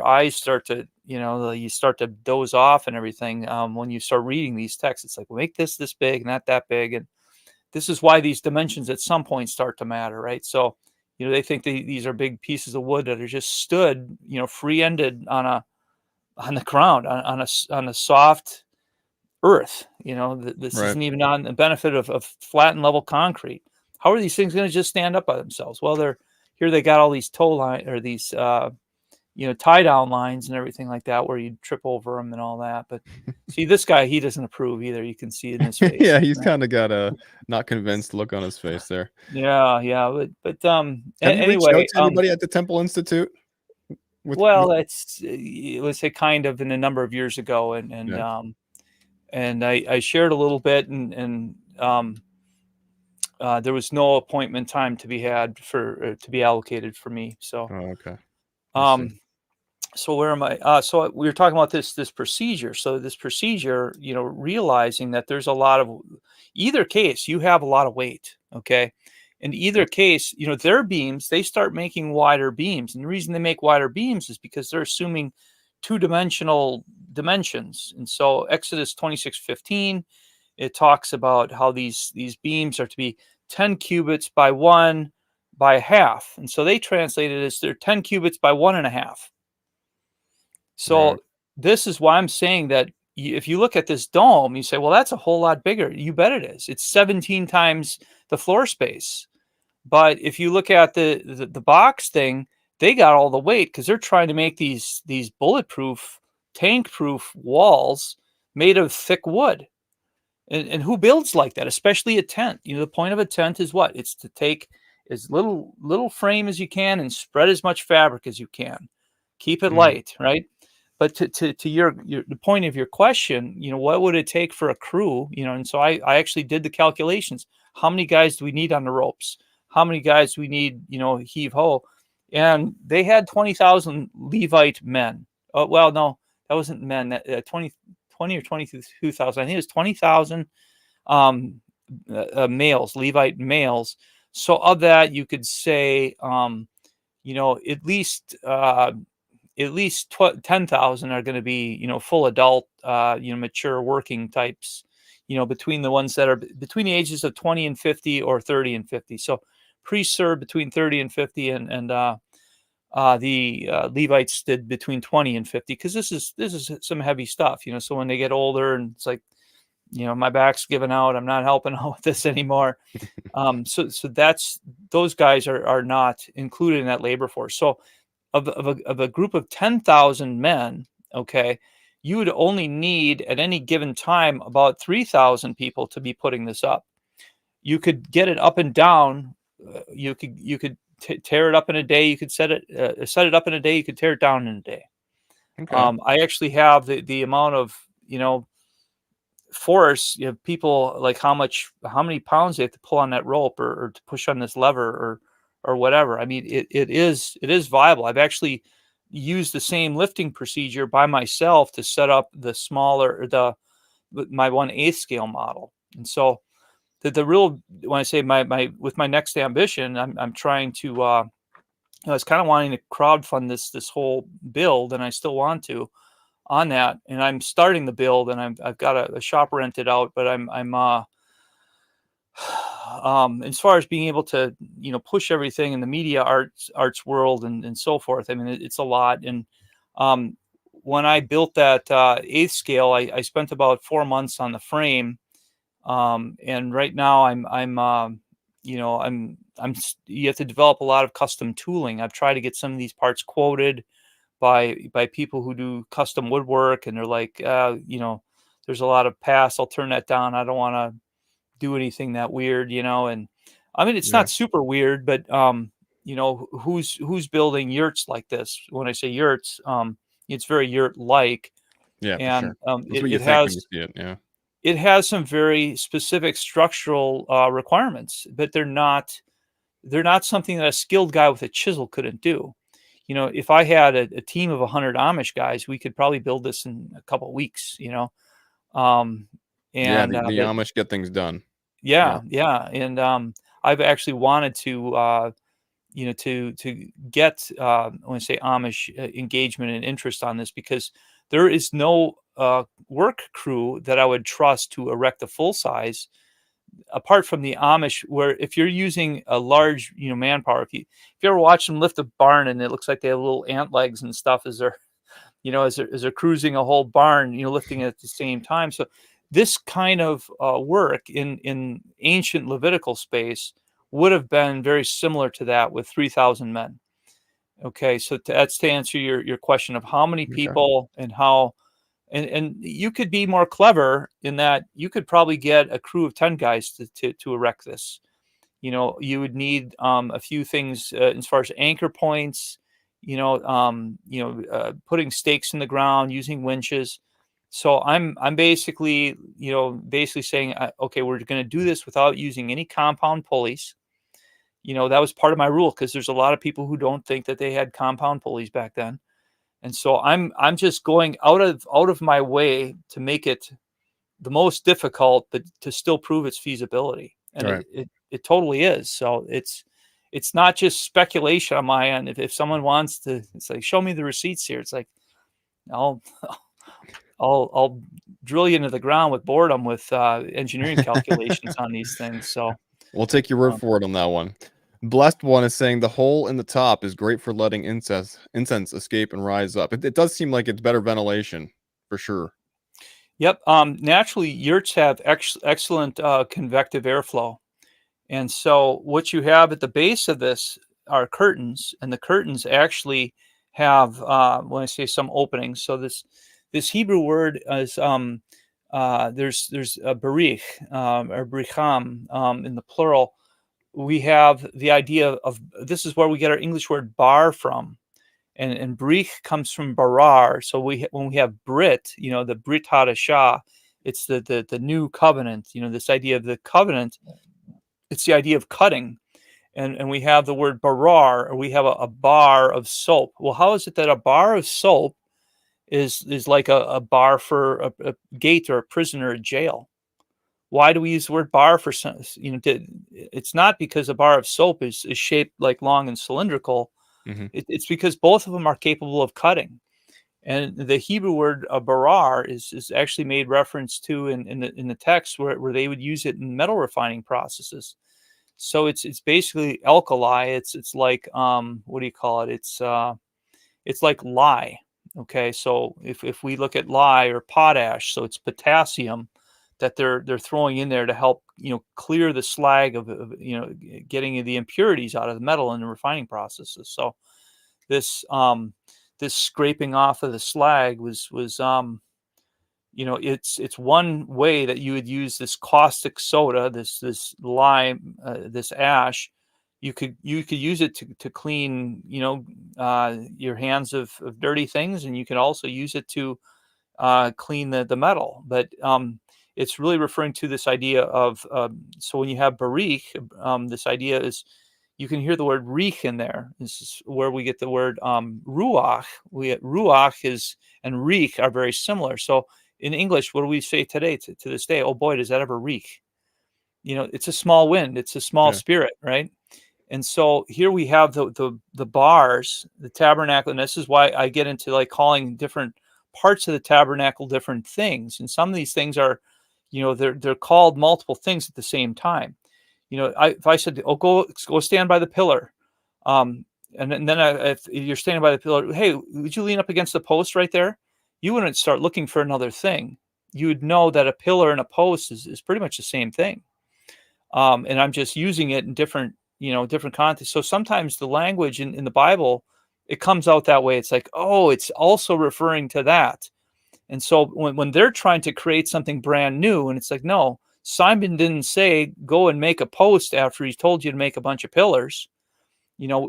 eyes start to you start to doze off and everything when you start reading these texts. It's like, well, make this big, not that big, and this is why these dimensions at some point start to matter, right? So they think these are big pieces of wood that are just stood free-ended on the ground on a soft earth. This Right. isn't even on the benefit of flat and level concrete. How are these things going to just stand up by themselves? Well, they got all these tow line or these tie down lines and everything like that where you trip over them and all that. But see, this guy, he doesn't approve either. You can see it in his face. Yeah, he's kind of got a not convinced look on his face there. Yeah. But Have you reached out anyway, to anybody at the Temple Institute? well, let's say kind of in a number of years ago, and Yeah. and I shared a little bit, and there was no appointment time to be had to be allocated for me. So, Oh, okay. I see. so where am I? So we were talking about this procedure. So this procedure, realizing that there's a lot of either case, you have a lot of weight. Okay. In either Yep. case, their beams, they start making wider beams. And the reason they make wider beams is because they're assuming two-dimensional dimensions. And so Exodus 26:15, it talks about how these beams are to be 10 cubits by 1 by a half. And so they translate it as they're 10 cubits by 1.5. So Right. this is why I'm saying that if you look at this dome, you say, well, that's a whole lot bigger. You bet it is. It's 17 times the floor space. But if you look at the box thing, they got all the weight because they're trying to make these bulletproof, tank-proof walls made of thick wood. And who builds like that, especially a tent? The point of a tent is what? It's to take as little frame as you can and spread as much fabric as you can. Keep it Mm. light, right? But to your the point of your question, what would it take for a crew? And so I actually did the calculations. How many guys do we need on the ropes? How many guys do we need, heave ho? And they had 20,000 Levite men. Oh, well, no, that wasn't men. 20 or 22,000. I think it was 20,000 males, Levite males. So of that, you could say, at least 10,000 are going to be, full adult, mature working types, between the ones that are between the ages of 20 and 50 or 30 and 50. So pre-serve between 30 and 50, and the Levites did between 20 and 50, because this is some heavy stuff, so when they get older and it's like, my back's giving out, I'm not helping out with this anymore. So that's, those guys are not included in that labor force. So of a group of 10,000 men, okay, you would only need at any given time about 3,000 people to be putting this up. You could get it up and down. You could tear it up in a day. You could set it up in a day. You could tear it down in a day. Okay. I actually have the amount of force. People, like how many pounds they have to pull on that rope or to push on this lever or whatever. I mean, it is viable. I've actually used the same lifting procedure by myself to set up the smaller my 1/8 scale model. And so the real, when I say my with my next ambition, I'm trying to I was kind of wanting to crowdfund this whole build, and I still want to on that. And I'm starting the build, and I've got a shop rented out, but I'm as far as being able to push everything in the media arts world and so forth. I mean, it's a lot. And when I built that eighth scale, I spent about 4 months on the frame. And right now you have to develop a lot of custom tooling. I've tried to get some of these parts quoted by people who do custom woodwork, and they're like, there's a lot of pass. I'll turn that down. I don't want to do anything that weird, and I mean, it's Yeah. not super weird, but who's building yurts like this? When I say yurts, it's very yurt like. Yeah, for And sure. That's what you think when you see it. Yeah. it has some very specific structural requirements, but they're not something that a skilled guy with a chisel couldn't do. If I had a team of 100 Amish guys, we could probably build this in a couple of weeks. Yeah, And the Amish get things done. yeah, and I've actually wanted to get I want to say Amish engagement and interest on this, because there is no work crew that I would trust to erect a full size, apart from the Amish, where if you're using a large manpower, if you ever watch them lift a barn and it looks like they have little ant legs and stuff as they're as they're cruising a whole barn, lifting it at the same time. So this kind of work in ancient Levitical space would have been very similar to that with 3,000 men. Okay, so that's to answer your question of how many Okay. people and how, and you could be more clever in that you could probably get a crew of 10 guys to erect this. You would need a few things as far as anchor points, putting stakes in the ground, using winches. So I'm basically saying, okay, we're going to do this without using any compound pulleys. That was part of my rule, because there's a lot of people who don't think that they had compound pulleys back then. And so I'm just going out of my way to make it the most difficult, but to still prove its feasibility. And Right. it totally is. So it's not just speculation on my end. If someone wants to say, show me the receipts here, it's like, I'll drill you into the ground with boredom with engineering calculations on these things. So We'll take your word for it on that one. Blessed One is saying the hole in the top is great for letting incense escape and rise up. It does seem like it's better ventilation, for sure. Yep. Naturally, yurts have excellent convective airflow. And so what you have at the base of this are curtains, and the curtains actually have, when I say some openings, so this Hebrew word is, there's a barich, or bricham, in the plural. We have the idea of, this is where we get our English word bar from. And brich comes from barar. So when we have Brit, the Brit Hadashah, it's the new covenant. This idea of the covenant, it's the idea of cutting. And we have the word barar, or we have a bar of soap. Well, how is it that a bar of soap is like a bar for a gate or a prison or a jail? Why do we use the word bar for some? It's not because a bar of soap is shaped like long and cylindrical. Mm-hmm. It's because both of them are capable of cutting. And the Hebrew word barar is actually made reference to in the text where they would use it in metal refining processes. So it's basically alkali. It's like what do you call it? It's like lye. Okay, so if we look at lye or potash, so it's potassium that they're throwing in there to help clear the slag of getting the impurities out of the metal in the refining processes. So this scraping off of the slag was it's one way that you would use this caustic soda, this lime, this ash. You could use it to clean your hands of dirty things, and you can also use it to clean the metal. But it's really referring to this idea of so when you have barich, this idea is, you can hear the word rich in there. This is where we get the word ruach. Ruach is and rich are very similar. So in English, what do we say today to this day? Oh boy, does that ever reek? It's a small wind. It's a small spirit, right? And so here we have the bars, the tabernacle, and this is why I get into like calling different parts of the tabernacle different things. And some of these things are, they're called multiple things at the same time. If I said, "Oh, go stand by the pillar," and then if you're standing by the pillar, "Hey, would you lean up against the post right there?" You wouldn't start looking for another thing. You would know that a pillar and a post is pretty much the same thing. And I'm just using it in different contexts. So sometimes the language in the Bible, it comes out that way. It's like, oh, it's also referring to that. And so when they're trying to create something brand new, and it's like, no, Simon didn't say go and make a post after he told you to make a bunch of pillars.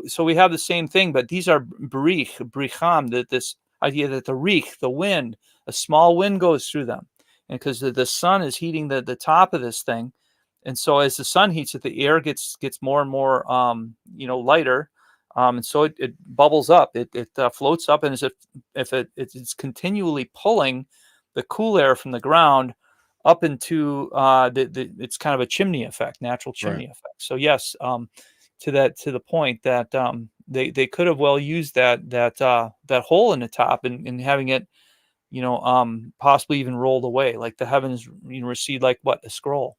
So we have the same thing, but these are bricham, this idea that the wind, a small wind goes through them, and because the sun is heating the top of this thing, and so as the sun heats it, the air gets more and more lighter, and so it bubbles up, it floats up, and as if it's continually pulling the cool air from the ground up into it's kind of a chimney effect, natural chimney effect. So yes, to the point that they could have well used that hole in the top and having it possibly even rolled away, like the heavens recede like what, a scroll.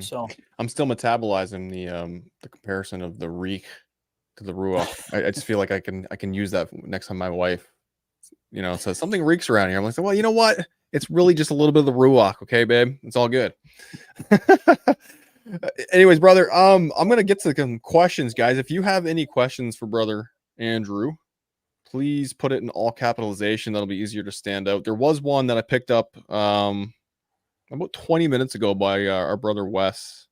So I'm still metabolizing the comparison of the reek to the ruach. I just feel like I can use that next time my wife says something reeks around here. I'm like, well, you know what? It's really just a little bit of the ruach, okay, babe? It's all good. Anyways, brother, I'm gonna get to some questions, guys. If you have any questions for brother Andrew, please put it in all capitalization. That'll be easier to stand out. There was one that I picked up about 20 minutes ago by our brother Wes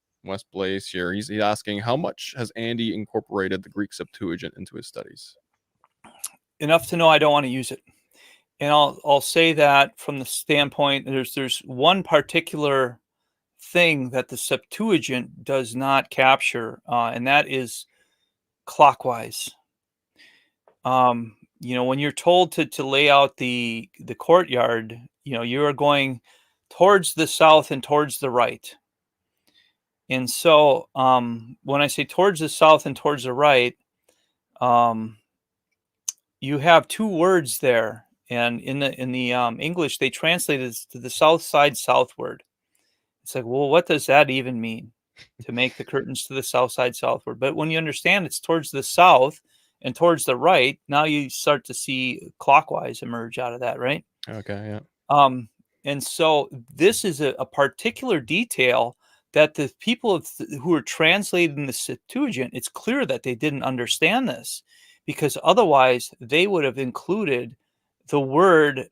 Blaze here. He's asking, how much has Andy incorporated the Greek Septuagint into his studies? Enough to know I don't want to use it. And I'll say that from the standpoint, there's one particular thing that the Septuagint does not capture, and that is clockwise. When you're told to lay out the courtyard, you are going towards the south and towards the right. And so when I say towards the south and towards the right, you have two words there. And in the English, they translate it to the south side southward. It's like, well, what does that even mean? To make the curtains to the south side southward. But when you understand it's towards the south and towards the right, now you start to see clockwise emerge out of that, right? Okay, yeah. And so this is a particular detail that the people who are translating the Septuagint, it's clear that they didn't understand this, because otherwise they would have included the word,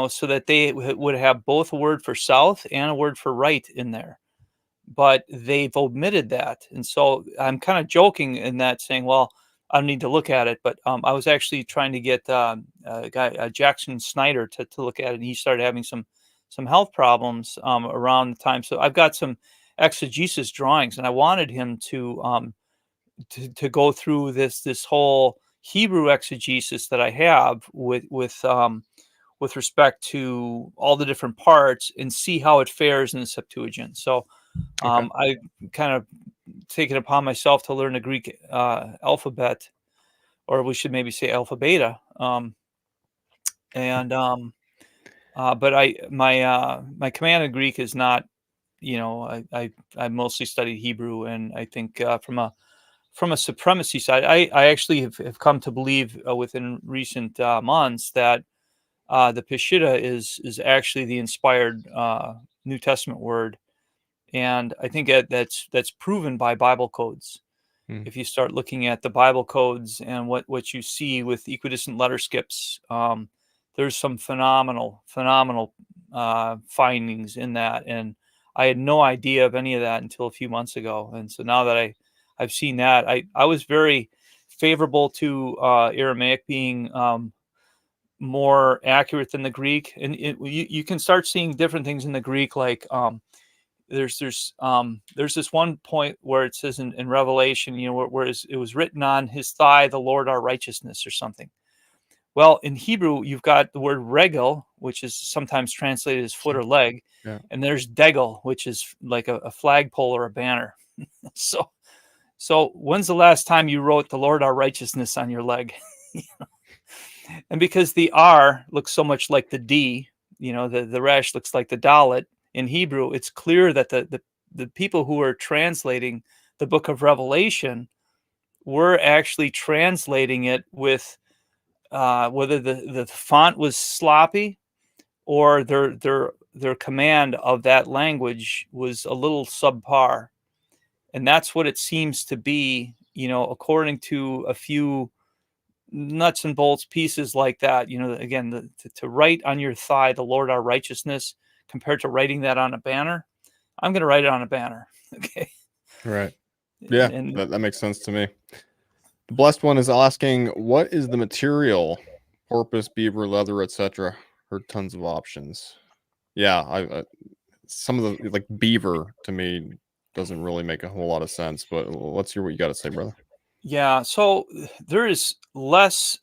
so that they would have both a word for south and a word for right in there. But they've omitted that. And so I'm kind of joking in that, saying, well, I need to look at it. But I was actually trying to get a guy, Jackson Snyder, to look at it. And he started having some health problems around the time. So I've got some exegesis drawings, and I wanted him to go through this whole Hebrew exegesis that I have with respect to all the different parts and see how it fares in the Septuagint. So I kind of taken upon myself to learn the Greek alphabet, or we should maybe say alpha beta. But my command of Greek is not, I mostly studied Hebrew, and I think from a supremacy side, I actually have come to believe within recent months that the Peshitta is actually the inspired New Testament word. And I think that's proven by Bible codes. If you start looking at the Bible codes and what you see with equidistant letter skips, there's some phenomenal findings in that. And I had no idea of any of that until a few months ago. And so now that I've seen that, I was very favorable to Aramaic being more accurate than the Greek. And you can start seeing different things in the Greek, like there's this one point where it says in Revelation, where it was written on his thigh, the Lord our righteousness, or something. Well, in Hebrew, you've got the word regel, which is sometimes translated as foot or leg, and there's degel, which is like a flagpole or a banner. So So when's the last time you wrote "The Lord our righteousness" on your leg? And because the R looks so much like the D, the resh looks like the dalet in Hebrew, it's clear that the people who are translating the book of Revelation were actually translating it with whether the font was sloppy or their command of that language was a little subpar. And that's what it seems to be, according to a few nuts and bolts pieces like that. Again, to write on your thigh, "The Lord our righteousness," compared to writing that on a banner. I'm going to write it on a banner. Okay. Right. Yeah, And that makes sense to me. The blessed one is asking, what is the material? Porpoise, beaver, leather, etc. Heard tons of options. Yeah, I some of the, like, beaver to me doesn't really make a whole lot of sense, but let's hear what you got to say, brother. yeah, so there is less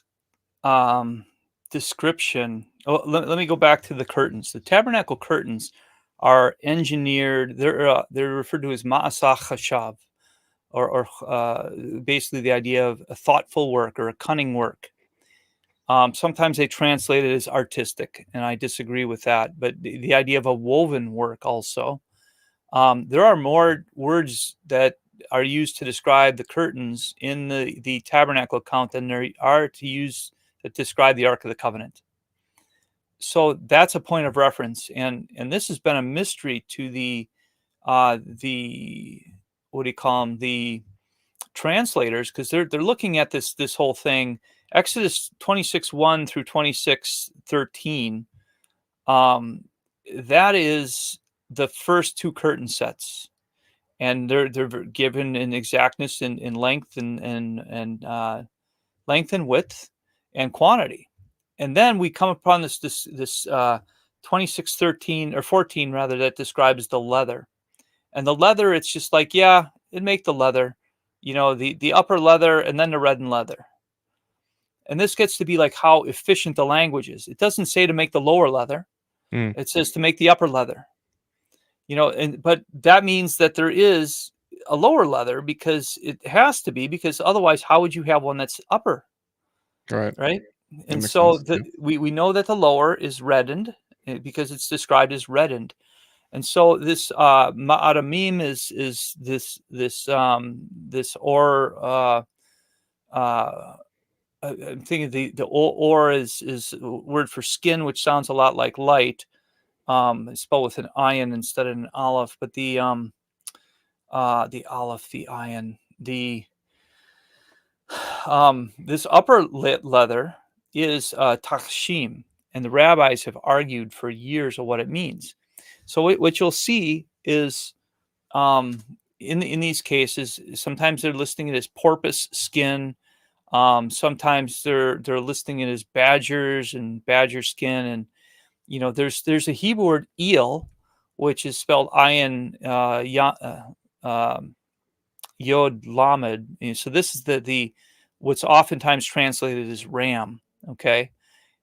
description. Oh, let me go back to the curtains. The tabernacle curtains are engineered. They're referred to as ma'asah chashav, or basically the idea of a thoughtful work or a cunning work. Sometimes they translate it as artistic, and I disagree with that. But the idea of a woven work also. There are more words that are used to describe the curtains in the tabernacle account than there are to describe the Ark of the Covenant. So that's a point of reference, and this has been a mystery to the what do you call them, the translators, because they're looking at this whole thing. Exodus 26:1 through 26:13, that is the first two curtain sets, and they're given in exactness in length and length and width and quantity. And then we come upon this 26:13 or 14 rather, that describes the leather. And the leather, it's just like, yeah, it'd make the leather, the upper leather and then the reddened leather. And this gets to be like how efficient the language is. It doesn't say to make the lower leather. Mm, It says to make the upper leather. But that means that there is a lower leather, because it has to be, because otherwise how would you have one that's upper, right. right? That And makes so sense. Yeah. we know that the lower is reddened, because it's described as reddened. And so this ma'aramim is this or I'm thinking the or is a word for skin, which sounds a lot like light. It's spelled with an ayin instead of an aleph, but the aleph, the ayin, this upper leather is tachshim, and the rabbis have argued for years of what it means. So what you'll see is, in these cases, sometimes they're listing it as porpoise skin. Sometimes they're listing it as badgers and badger skin, and there's a Hebrew word eel, which is spelled ayin yod lamed. So this is the what's oftentimes translated as ram. Okay.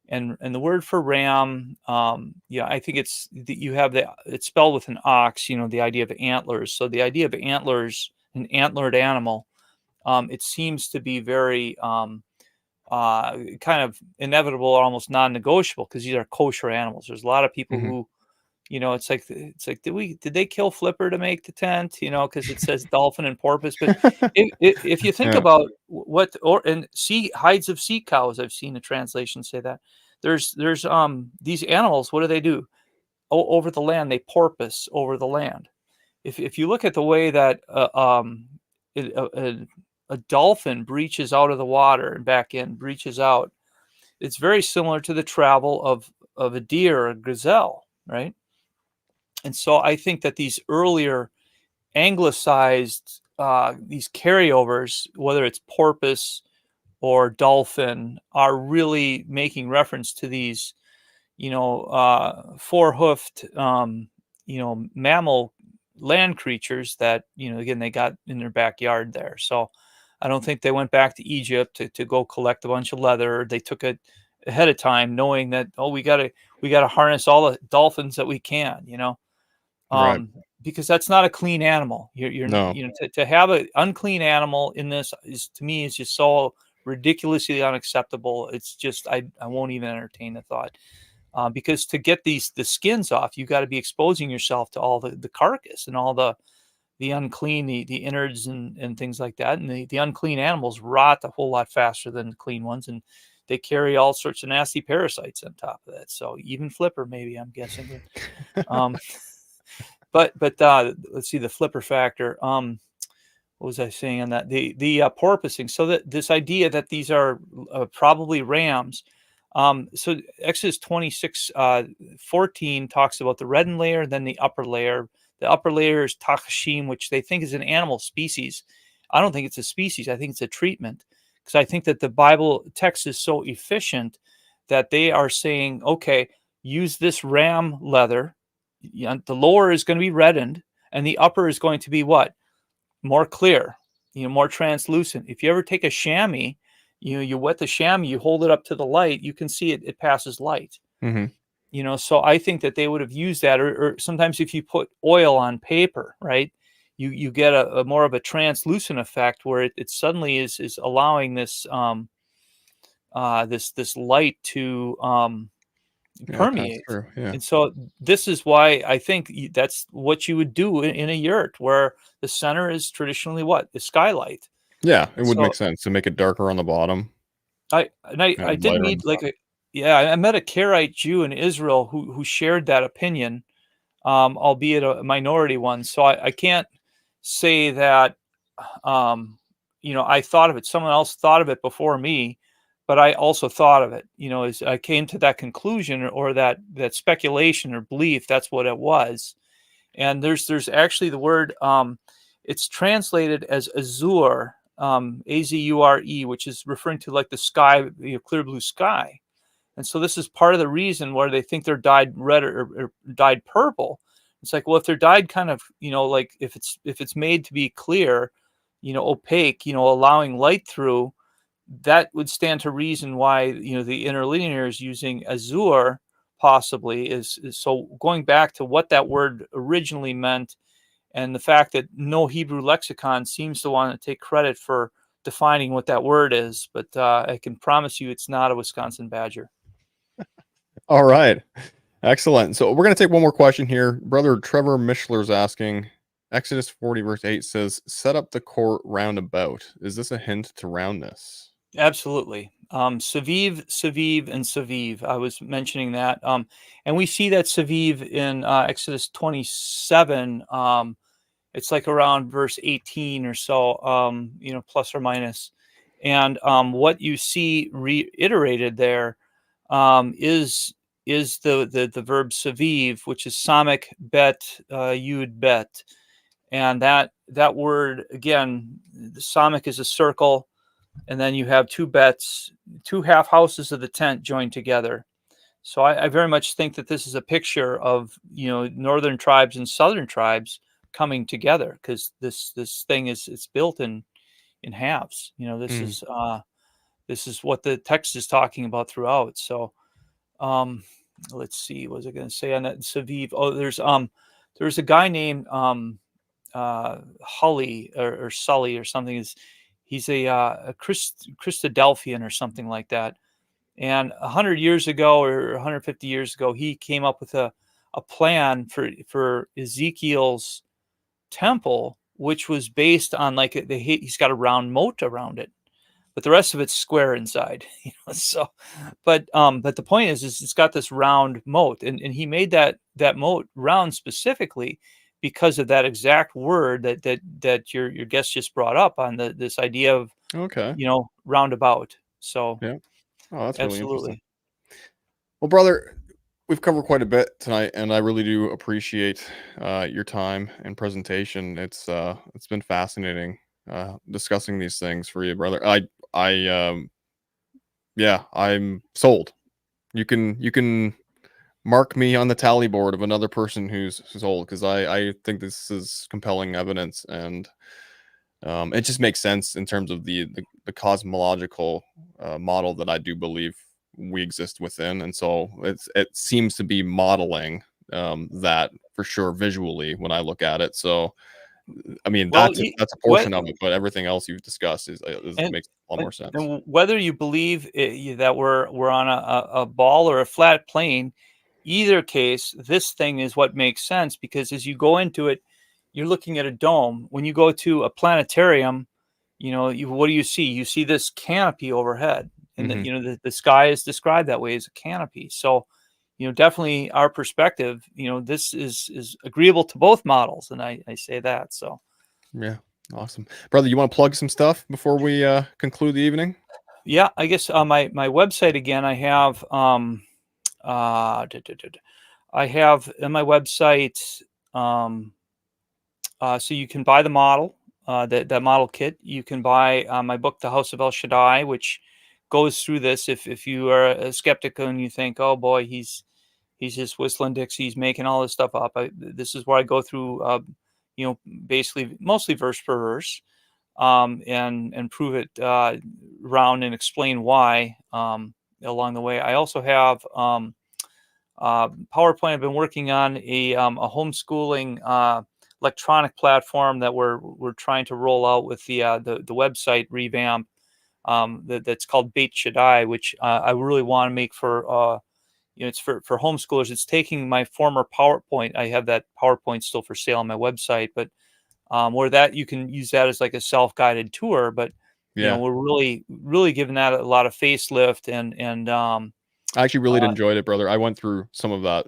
And the word for ram, I think it's it's spelled with an ox, the idea of antlers. So the idea of antlers, an antlered animal, it seems to be very kind of inevitable or almost non-negotiable, because these are kosher animals. There's a lot of people Hmm. who, it's like did they kill Flipper to make the tent? Because it says dolphin and porpoise. But if you think Yeah. about and hides of sea cows, I've seen a translation say that there's these animals. What do? Over the land, they porpoise over the land. If you look at the way that a dolphin breaches out of the water and back in, breaches out, it's very similar to the travel of a deer or a gazelle, right? And so I think that these earlier anglicized, these carryovers, whether it's porpoise or dolphin, are really making reference to these, four-hoofed, mammal land creatures that, again, they got in their backyard there. So I don't think they went back to Egypt to go collect a bunch of leather. They took it ahead of time, knowing that, we gotta harness all the dolphins that we can. Right. because that's not a clean animal. You're No. to have an unclean animal in this is, to me, is just so ridiculously unacceptable. It's just I won't even entertain the thought. Because to get the skins off, you got to be exposing yourself to all the carcass and all the unclean, the innards and things like that. And the unclean animals rot a whole lot faster than the clean ones, and they carry all sorts of nasty parasites on top of that. So even Flipper, maybe, I'm guessing. But let's see the Flipper factor. What was I saying on that? The porpoising. So that this idea that these are probably rams. So Exodus 26:14 talks about the reddened layer, then the upper layer. The upper layer is Tachashim, which they think is an animal species. I don't think it's a species. I think it's a treatment, because I think that the Bible text is so efficient that they are saying, okay, use this ram leather. The lower is going to be reddened, and the upper is going to be what? More clear, more translucent. If you ever take a chamois, you wet the chamois, you hold it up to the light, you can see it passes light. So I think that they would have used that, or sometimes if you put oil on paper, right, you get a more of a translucent effect where it suddenly is allowing this this light to permeate. True. Yeah. And so this is why I think that's what you would do in a yurt, where the center is traditionally what? The skylight. Yeah, it would So make sense to make it darker on the bottom I and did lighter on meet the top. I met a Karaite Jew in Israel who shared that opinion, albeit a minority one. So I can't say that I thought of it. Someone else thought of it before me, but I also thought of it. As I came to that conclusion, or that speculation or belief, that's what it was. And there's actually the word, it's translated as azure, Azure, which is referring to like the sky, clear blue sky. And so this is part of the reason where they think they're dyed red or dyed purple. It's like, well, if they're dyed kind of, like if it's made to be clear, opaque, allowing light through, that would stand to reason why, the interlinear is using azure, possibly is so going back to what that word originally meant, and the fact that no Hebrew lexicon seems to want to take credit for defining what that word is. But I can promise you it's not a Wisconsin badger. All right. Excellent. So we're going to take one more question here. Brother Trevor Mishler's asking, Exodus 40 verse 8 says, set up the court roundabout. Is this a hint to roundness? Absolutely. Saviv, Saviv, and Saviv. I was mentioning that. And we see that Saviv in Exodus 27. It's like around verse 18 or so, plus or minus. And what you see reiterated there is the verb Saviv, which is Samek Bet Yud Bet. And that word, again, the Samek is a circle, and then you have two bets, two half houses of the tent joined together. So I very much think that this is a picture of northern tribes and southern tribes coming together, because this thing it's built in halves. This is what the text is talking about throughout. So let's see, what was I going to say on that? Saviv. Oh, there's a guy named Hully or Sully or something. He's a Christadelphian or something like that. And 100 years ago or 150 years ago, he came up with a plan for Ezekiel's temple, which was based on he's got a round moat around it, but the rest of it's square inside. So, but the point is it's got this round moat, and he made that moat round specifically because of that exact word that your guest just brought up on this idea of roundabout. So Yeah. Oh, that's really interesting. absolutely. Well, brother, we've covered quite a bit tonight, and I really do appreciate your time and presentation. It's been fascinating discussing these things for you, brother. I'm sold. You can mark me on the tally board of another person who's sold, because I think this is compelling evidence, and it just makes sense in terms of the cosmological model that I do believe we exist within, and so it seems to be modeling that for sure visually when I look at it. So, I mean, Well, that's a what portion of it, but everything else you've discussed and makes a lot more sense. whether you believe that we're on a ball or a flat plane, either case, this thing is what makes sense because as you go into it, you're looking at a dome. When you go to a planetarium, what do you see? You see this canopy overhead, and Hmm. the sky is described that way as a canopy. So, definitely our perspective, this is agreeable to both models, and I say that. So. Yeah, awesome, brother. You want to plug some stuff before we conclude the evening? Yeah, I guess my website again. I have I have on my website. Um, so you can buy the model, that model kit. You can buy my book, The House of El Shaddai, which goes through this. If you are a skeptic and you think, oh boy, he's just whistling Dixie, he's making all this stuff up. This is where I go through, basically mostly verse per verse, and prove it around and explain why along the way. I also have PowerPoint. I've been working on a homeschooling electronic platform that we're trying to roll out with the website revamp, that's called Beit Shaddai, which I really want to make for it's for homeschoolers. It's taking my former PowerPoint. I have that PowerPoint still for sale on my website, but where that you can use that as like a self-guided tour. But Yeah, we're really giving that a lot of facelift and I actually really uh, enjoyed it, brother. I went through some of that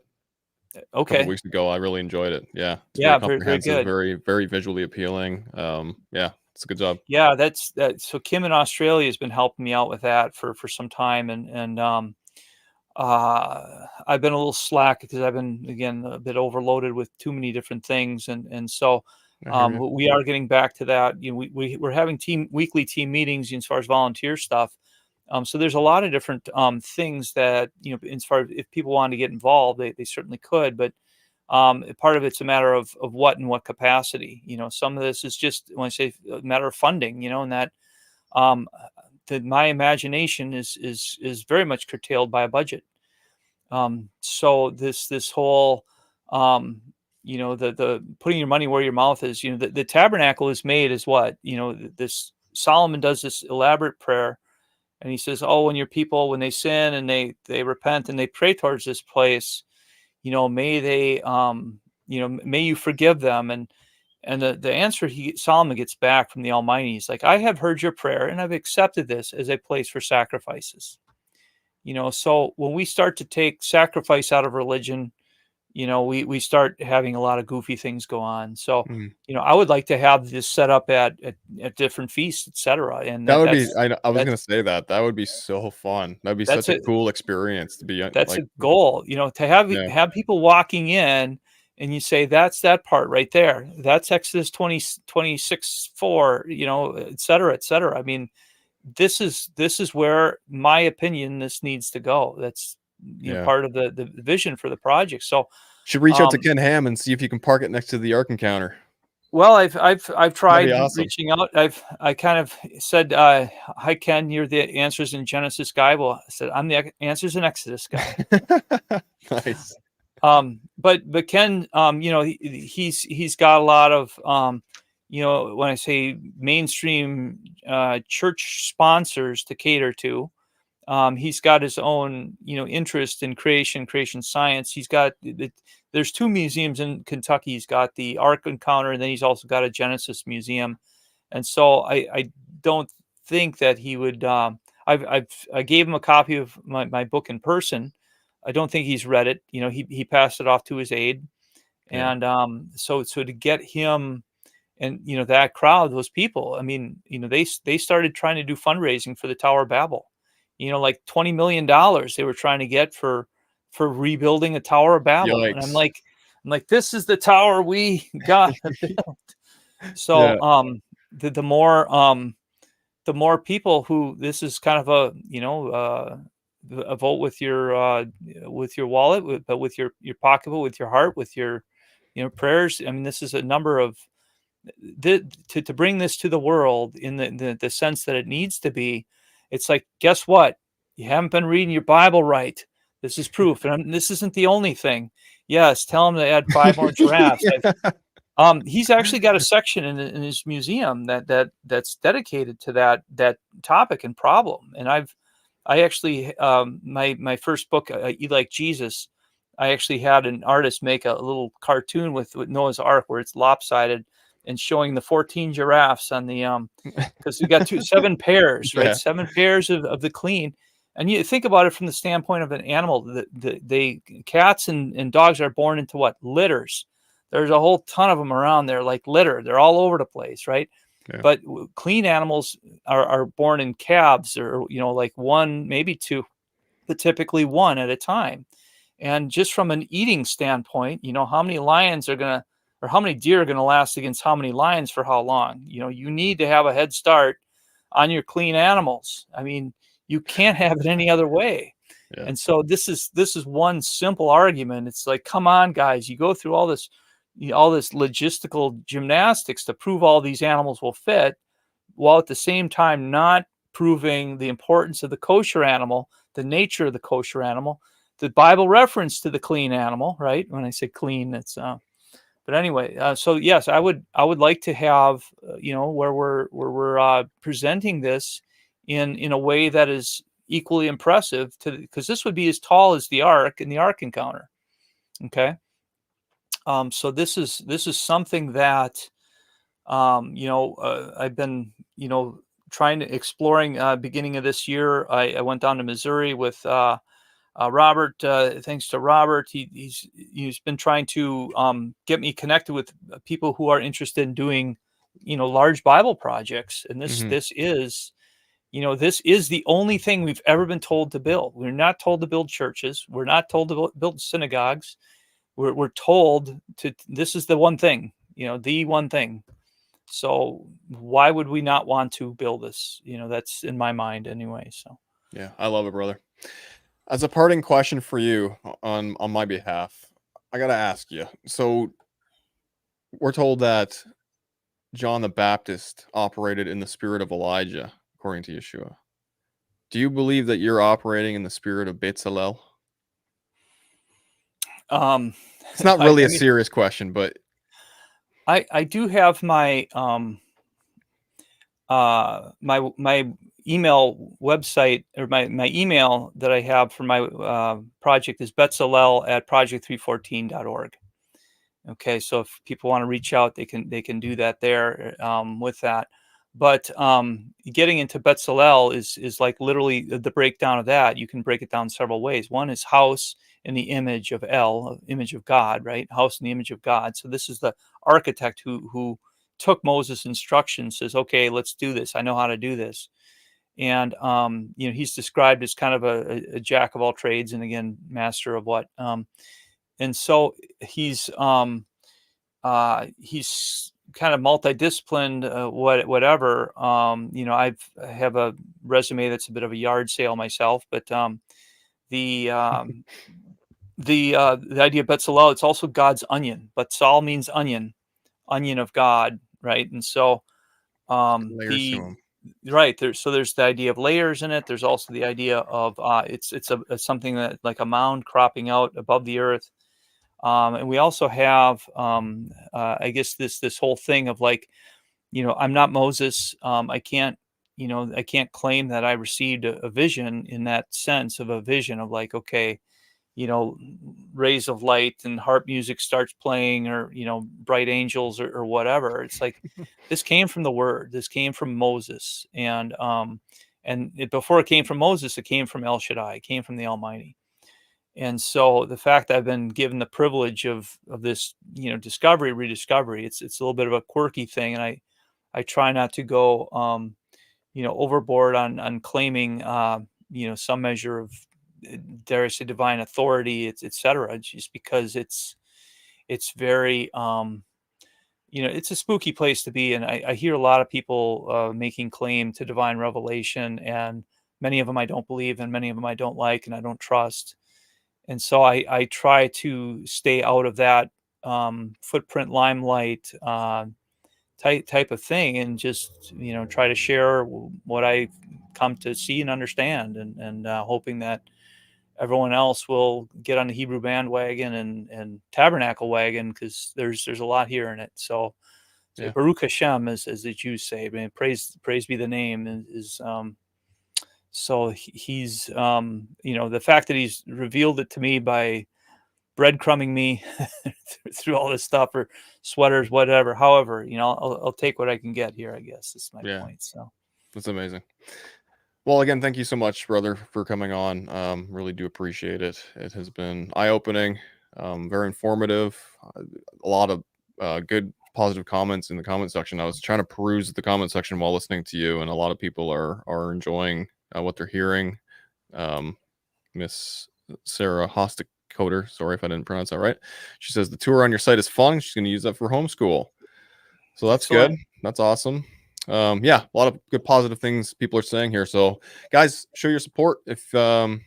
a couple okay, weeks ago. I really enjoyed it. Yeah, it's very yeah, very comprehensive, good. very visually appealing. Yeah, it's a good job. Yeah, that's that. So Kim in Australia has been helping me out with that for some time, and I've been a little slack because I've been again a bit overloaded with too many different things, and so I hear you. we are getting back to that. We're having weekly team meetings as far as volunteer stuff. So there's a lot of different things that as far as if people want to get involved, they certainly could, but part of it's a matter of what and what capacity. Some of this is just when I say a matter of funding. And that um, that my imagination is very much curtailed by a budget. So this whole the putting your money where your mouth is. The tabernacle is made as what this Solomon does this elaborate prayer, and he says, oh, when your people, when they sin and they repent and they pray towards this place, may they may you forgive them. And the answer Solomon gets back from the Almighty is like, I have heard your prayer and I've accepted this as a place for sacrifices. So when we start to take sacrifice out of religion, we start having a lot of goofy things go on. So, Mm. I would like to have this set up at different feasts, etc. And That would be. that's I was that's gonna say that. That would be so fun. That'd be that's such a it. cool experience to be That's like. a goal, to have Yeah, people walking in and you say, that's that part right there. That's Exodus 20, 26, 4, et cetera, et cetera. I mean, this is where my opinion, this needs to go. That's, yeah. part of the vision for the project. So, Should reach out to um, Ken Ham and see if you can park it next to the Ark Encounter. well, I've That'd be tried awesome. reaching out. I kind of said, "Hi Ken, you're the Answers in Genesis guy." Well, I said, "I'm the Answers in Exodus guy." Nice. But Ken, he's got a lot of, when I say mainstream church sponsors to cater to. He's got his own, interest in creation science. There's two museums in Kentucky. He's got the Ark Encounter, and then he's also got a Genesis museum. And so I don't think that he would. I gave him a copy of my book in person. I don't think he's read it. He passed it off to his aide, Yeah. and so to get him and that crowd, those people. I mean, they started trying to do fundraising for the Tower of Babel. Like $20 million they were trying to get for rebuilding a Tower of Babel, and Yikes. I'm like, this is the tower we got to build. Yeah. So the more people who this is kind of a vote with your wallet, but with your pocketbook, with your heart, with your prayers. I mean, this is a number of to bring this to the world in the sense that it needs to be. It's like, guess what? You haven't been reading your Bible right. This is proof, and this isn't the only thing. Yes, tell him to add 5 more giraffes. He's actually got a section in his museum that's dedicated to that topic and problem. And I actually my first book, You Like Jesus, I actually had an artist make a little cartoon with Noah's Ark where it's lopsided and showing the 14 giraffes on the because we got 7 pairs, right? Yeah. 7 pairs of the clean. And you think about it from the standpoint of an animal, they cats and dogs are born into what? Litters. There's a whole ton of them around there, like litter. They're all over the place, right? Yeah. But clean animals are born in calves, or like 1, maybe 2, but typically 1 at a time. And just from an eating standpoint, how many lions are gonna, or how many deer are gonna last against how many lions for how long? You need to have a head start on your clean animals. I mean, you can't have it any other way. Yeah. And so this is one simple argument. It's like, come on, guys, you go through all this logistical gymnastics to prove all these animals will fit, while at the same time not proving the importance of the kosher animal, the nature of the kosher animal, the Bible reference to the clean animal, right? When I say clean, it's but anyway, so yes, I would like to have where we're presenting this in a way that is equally impressive because this would be as tall as the Ark and the Ark Encounter. Okay. So this is something that I've been trying to exploring beginning of this year. I went down to Missouri with Robert. Thanks to Robert, he's been trying to get me connected with people who are interested in doing large Bible projects. And this is this is the only thing we've ever been told to build. We're not told to build churches. We're not told to build synagogues. We're told to, this is the one thing, the one thing. So why would we not want to build this? That's in my mind anyway. So Yeah, I love it, brother. As a parting question for you on my behalf, I gotta ask you. So we're told that John the Baptist operated in the spirit of Elijah, according to Yeshua. Do you believe that you're operating in the spirit of Bezalel? It's not really a serious question, but I do have my my email website, or my email that I have for my project is betzalel@project314.org. Okay, so if people want to reach out, they can do that there with that. But getting into Betzalel is like literally the breakdown of that. You can break it down several ways. One is house in the image of El, image of God, right? House in the image of God. So this is the architect who took Moses' instructions, says, okay, let's do this. I know how to do this. And he's described as kind of a jack of all trades, and again, master of what. And so he's kind of multidisciplined, whatever. I have a resume that's a bit of a yard sale myself, but the idea of Betzalel, it's also God's onion. Betzal means onion of God, right? And so layers to him. right there's the idea of layers in it. There's also the idea of it's something that like a mound cropping out above the earth. And we also have, I guess this whole thing of like, I'm not Moses. I can't claim that I received a vision in that sense of a vision of like, okay, rays of light and harp music starts playing, or, bright angels, or whatever. It's like, this came from the word, this came from Moses. And, before it came from Moses, it came from El Shaddai, it came from the Almighty. And so the fact that I've been given the privilege of this, discovery, rediscovery, it's a little bit of a quirky thing. And I try not to go, overboard on claiming, some measure of, dare I say, divine authority, et cetera, just because it's very, it's a spooky place to be. And I hear a lot of people making claim to divine revelation, and many of them I don't believe, and many of them I don't like, and I don't trust. And so I try to stay out of that footprint limelight type of thing, and just try to share what I come to see and understand, and hoping that everyone else will get on the Hebrew bandwagon and tabernacle wagon, because there's a lot here in it. So Yeah. Baruch Hashem, as the Jews say, man, praise be the name is so he's the fact that he's revealed it to me by breadcrumbing me through all this stuff, or sweaters, whatever. However, I'll take what I can get here, I guess is my point. So that's amazing. Well, again, thank you so much, brother, for coming on. Really do appreciate it. It has been eye-opening, very informative, a lot of good positive comments in the comment section. I was trying to peruse the comment section while listening to you, and a lot of people are enjoying what they're hearing. Miss Sarah Hosticoder, sorry if I didn't pronounce that right. She says the tour on your site is fun. She's going to use that for homeschool. So that's excellent. good. That's awesome. Yeah, a lot of good positive things people are saying here. So guys, show your support. If if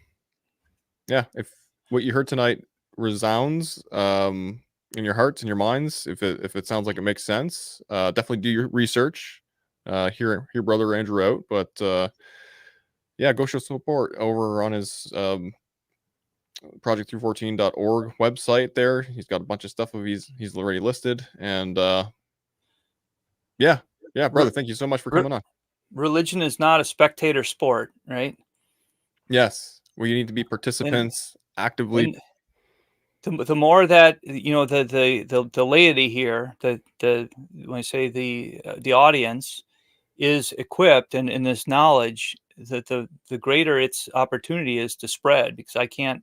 what you heard tonight resounds in your hearts and your minds, if it sounds like it makes sense, definitely do your research. Hear brother Andrew out, but yeah, go show support over on his project314.org website there. He's got a bunch of stuff he's already listed, and yeah, brother, thank you so much for coming on. Religion is not a spectator sport, right? Yes, we need to be participants actively. The more that the laity here, when I say the audience is equipped and in this knowledge, that the greater its opportunity is to spread, because I can't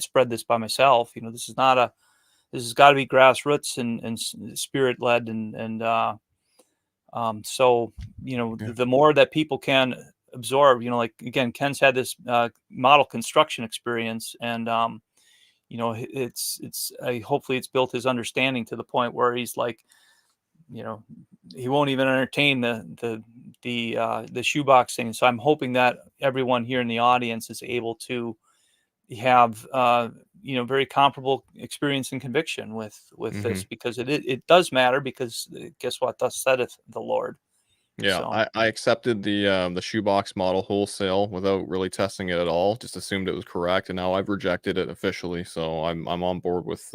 spread this by myself. This has got to be grassroots and spirit led, and so the more that people can absorb, like again, Ken's had this model construction experience, and hopefully it's built his understanding to the point where he's like, he won't even entertain the shoebox thing. So I'm hoping that everyone here in the audience is able to have very comparable experience and conviction with this, because it does matter, because guess what? Thus saith the Lord. Yeah, So. I accepted the shoebox model wholesale without really testing it at all. Just assumed it was correct, and now I've rejected it officially. So I'm on board with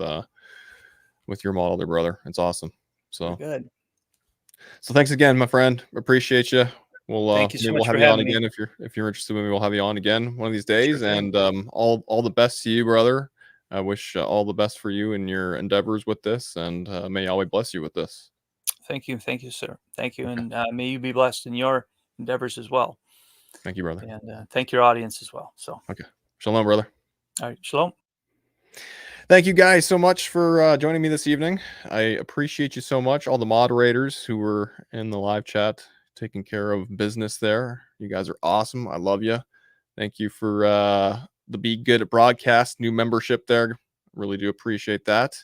your model there, brother. It's awesome. So Very good. So thanks again, my friend. Appreciate you. Thank you so maybe much we'll have for you on having me. again if you're interested. Maybe we'll have you on again one of these days. Sure thing. And all the best to you, brother. I wish all the best for you in your endeavors with this, and may Yahweh bless you with this. Thank you, sir. Thank you, and may you be blessed in your endeavors as well. Thank you, brother. And thank your audience as well. So, okay, shalom, brother. All right, shalom. Thank you guys so much for joining me this evening. I appreciate you so much. All the moderators who were in the live chat taking care of business there. You guys are awesome. I love you. Thank you for the Be Good at Broadcast new membership there. Really do appreciate that.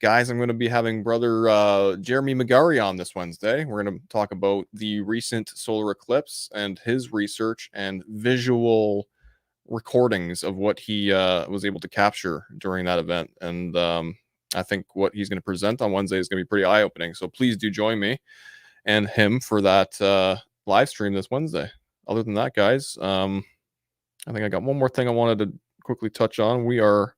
Guys, I'm going to be having brother Jeremy McGarry on this Wednesday. We're going to talk about the recent solar eclipse and his research and visual recordings of what he was able to capture during that event. And I think what he's going to present on Wednesday is going to be pretty eye-opening. So please do join me and him for that live stream this Wednesday. Other than that, guys, I think I got one more thing I wanted to quickly touch on. We are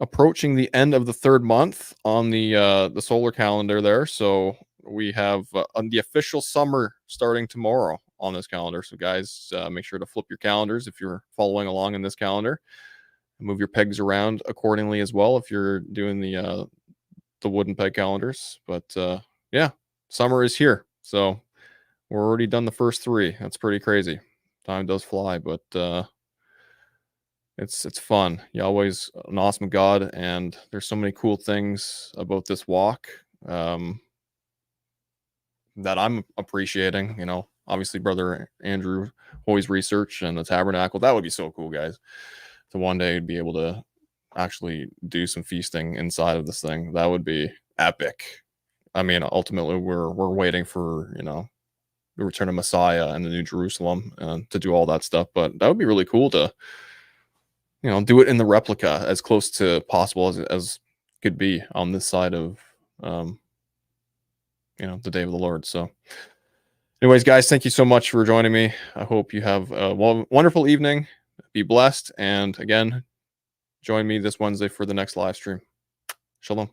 approaching the end of the third month on the solar calendar there. So we have the official summer starting tomorrow on this calendar. So guys, make sure to flip your calendars if you're following along in this calendar. Move your pegs around accordingly as well if you're doing the wooden peg calendars. But yeah, summer is here. So we're already done the first 3. That's pretty crazy. Time does fly, but it's fun. Yahweh's an awesome God, and there's so many cool things about this walk that I'm appreciating. Obviously, brother Andrew Hoy's research and the tabernacle, that would be so cool, guys. To one day be able to actually do some feasting inside of this thing. That would be epic. I mean, ultimately, we're waiting for the return of Messiah and the New Jerusalem to do all that stuff. But that would be really cool to do it in the replica as close to possible as could be on this side of the day of the Lord. So anyways, guys, thank you so much for joining me. I hope you have a wonderful evening. be blessed. And again, join me this Wednesday for the next live stream. Shalom.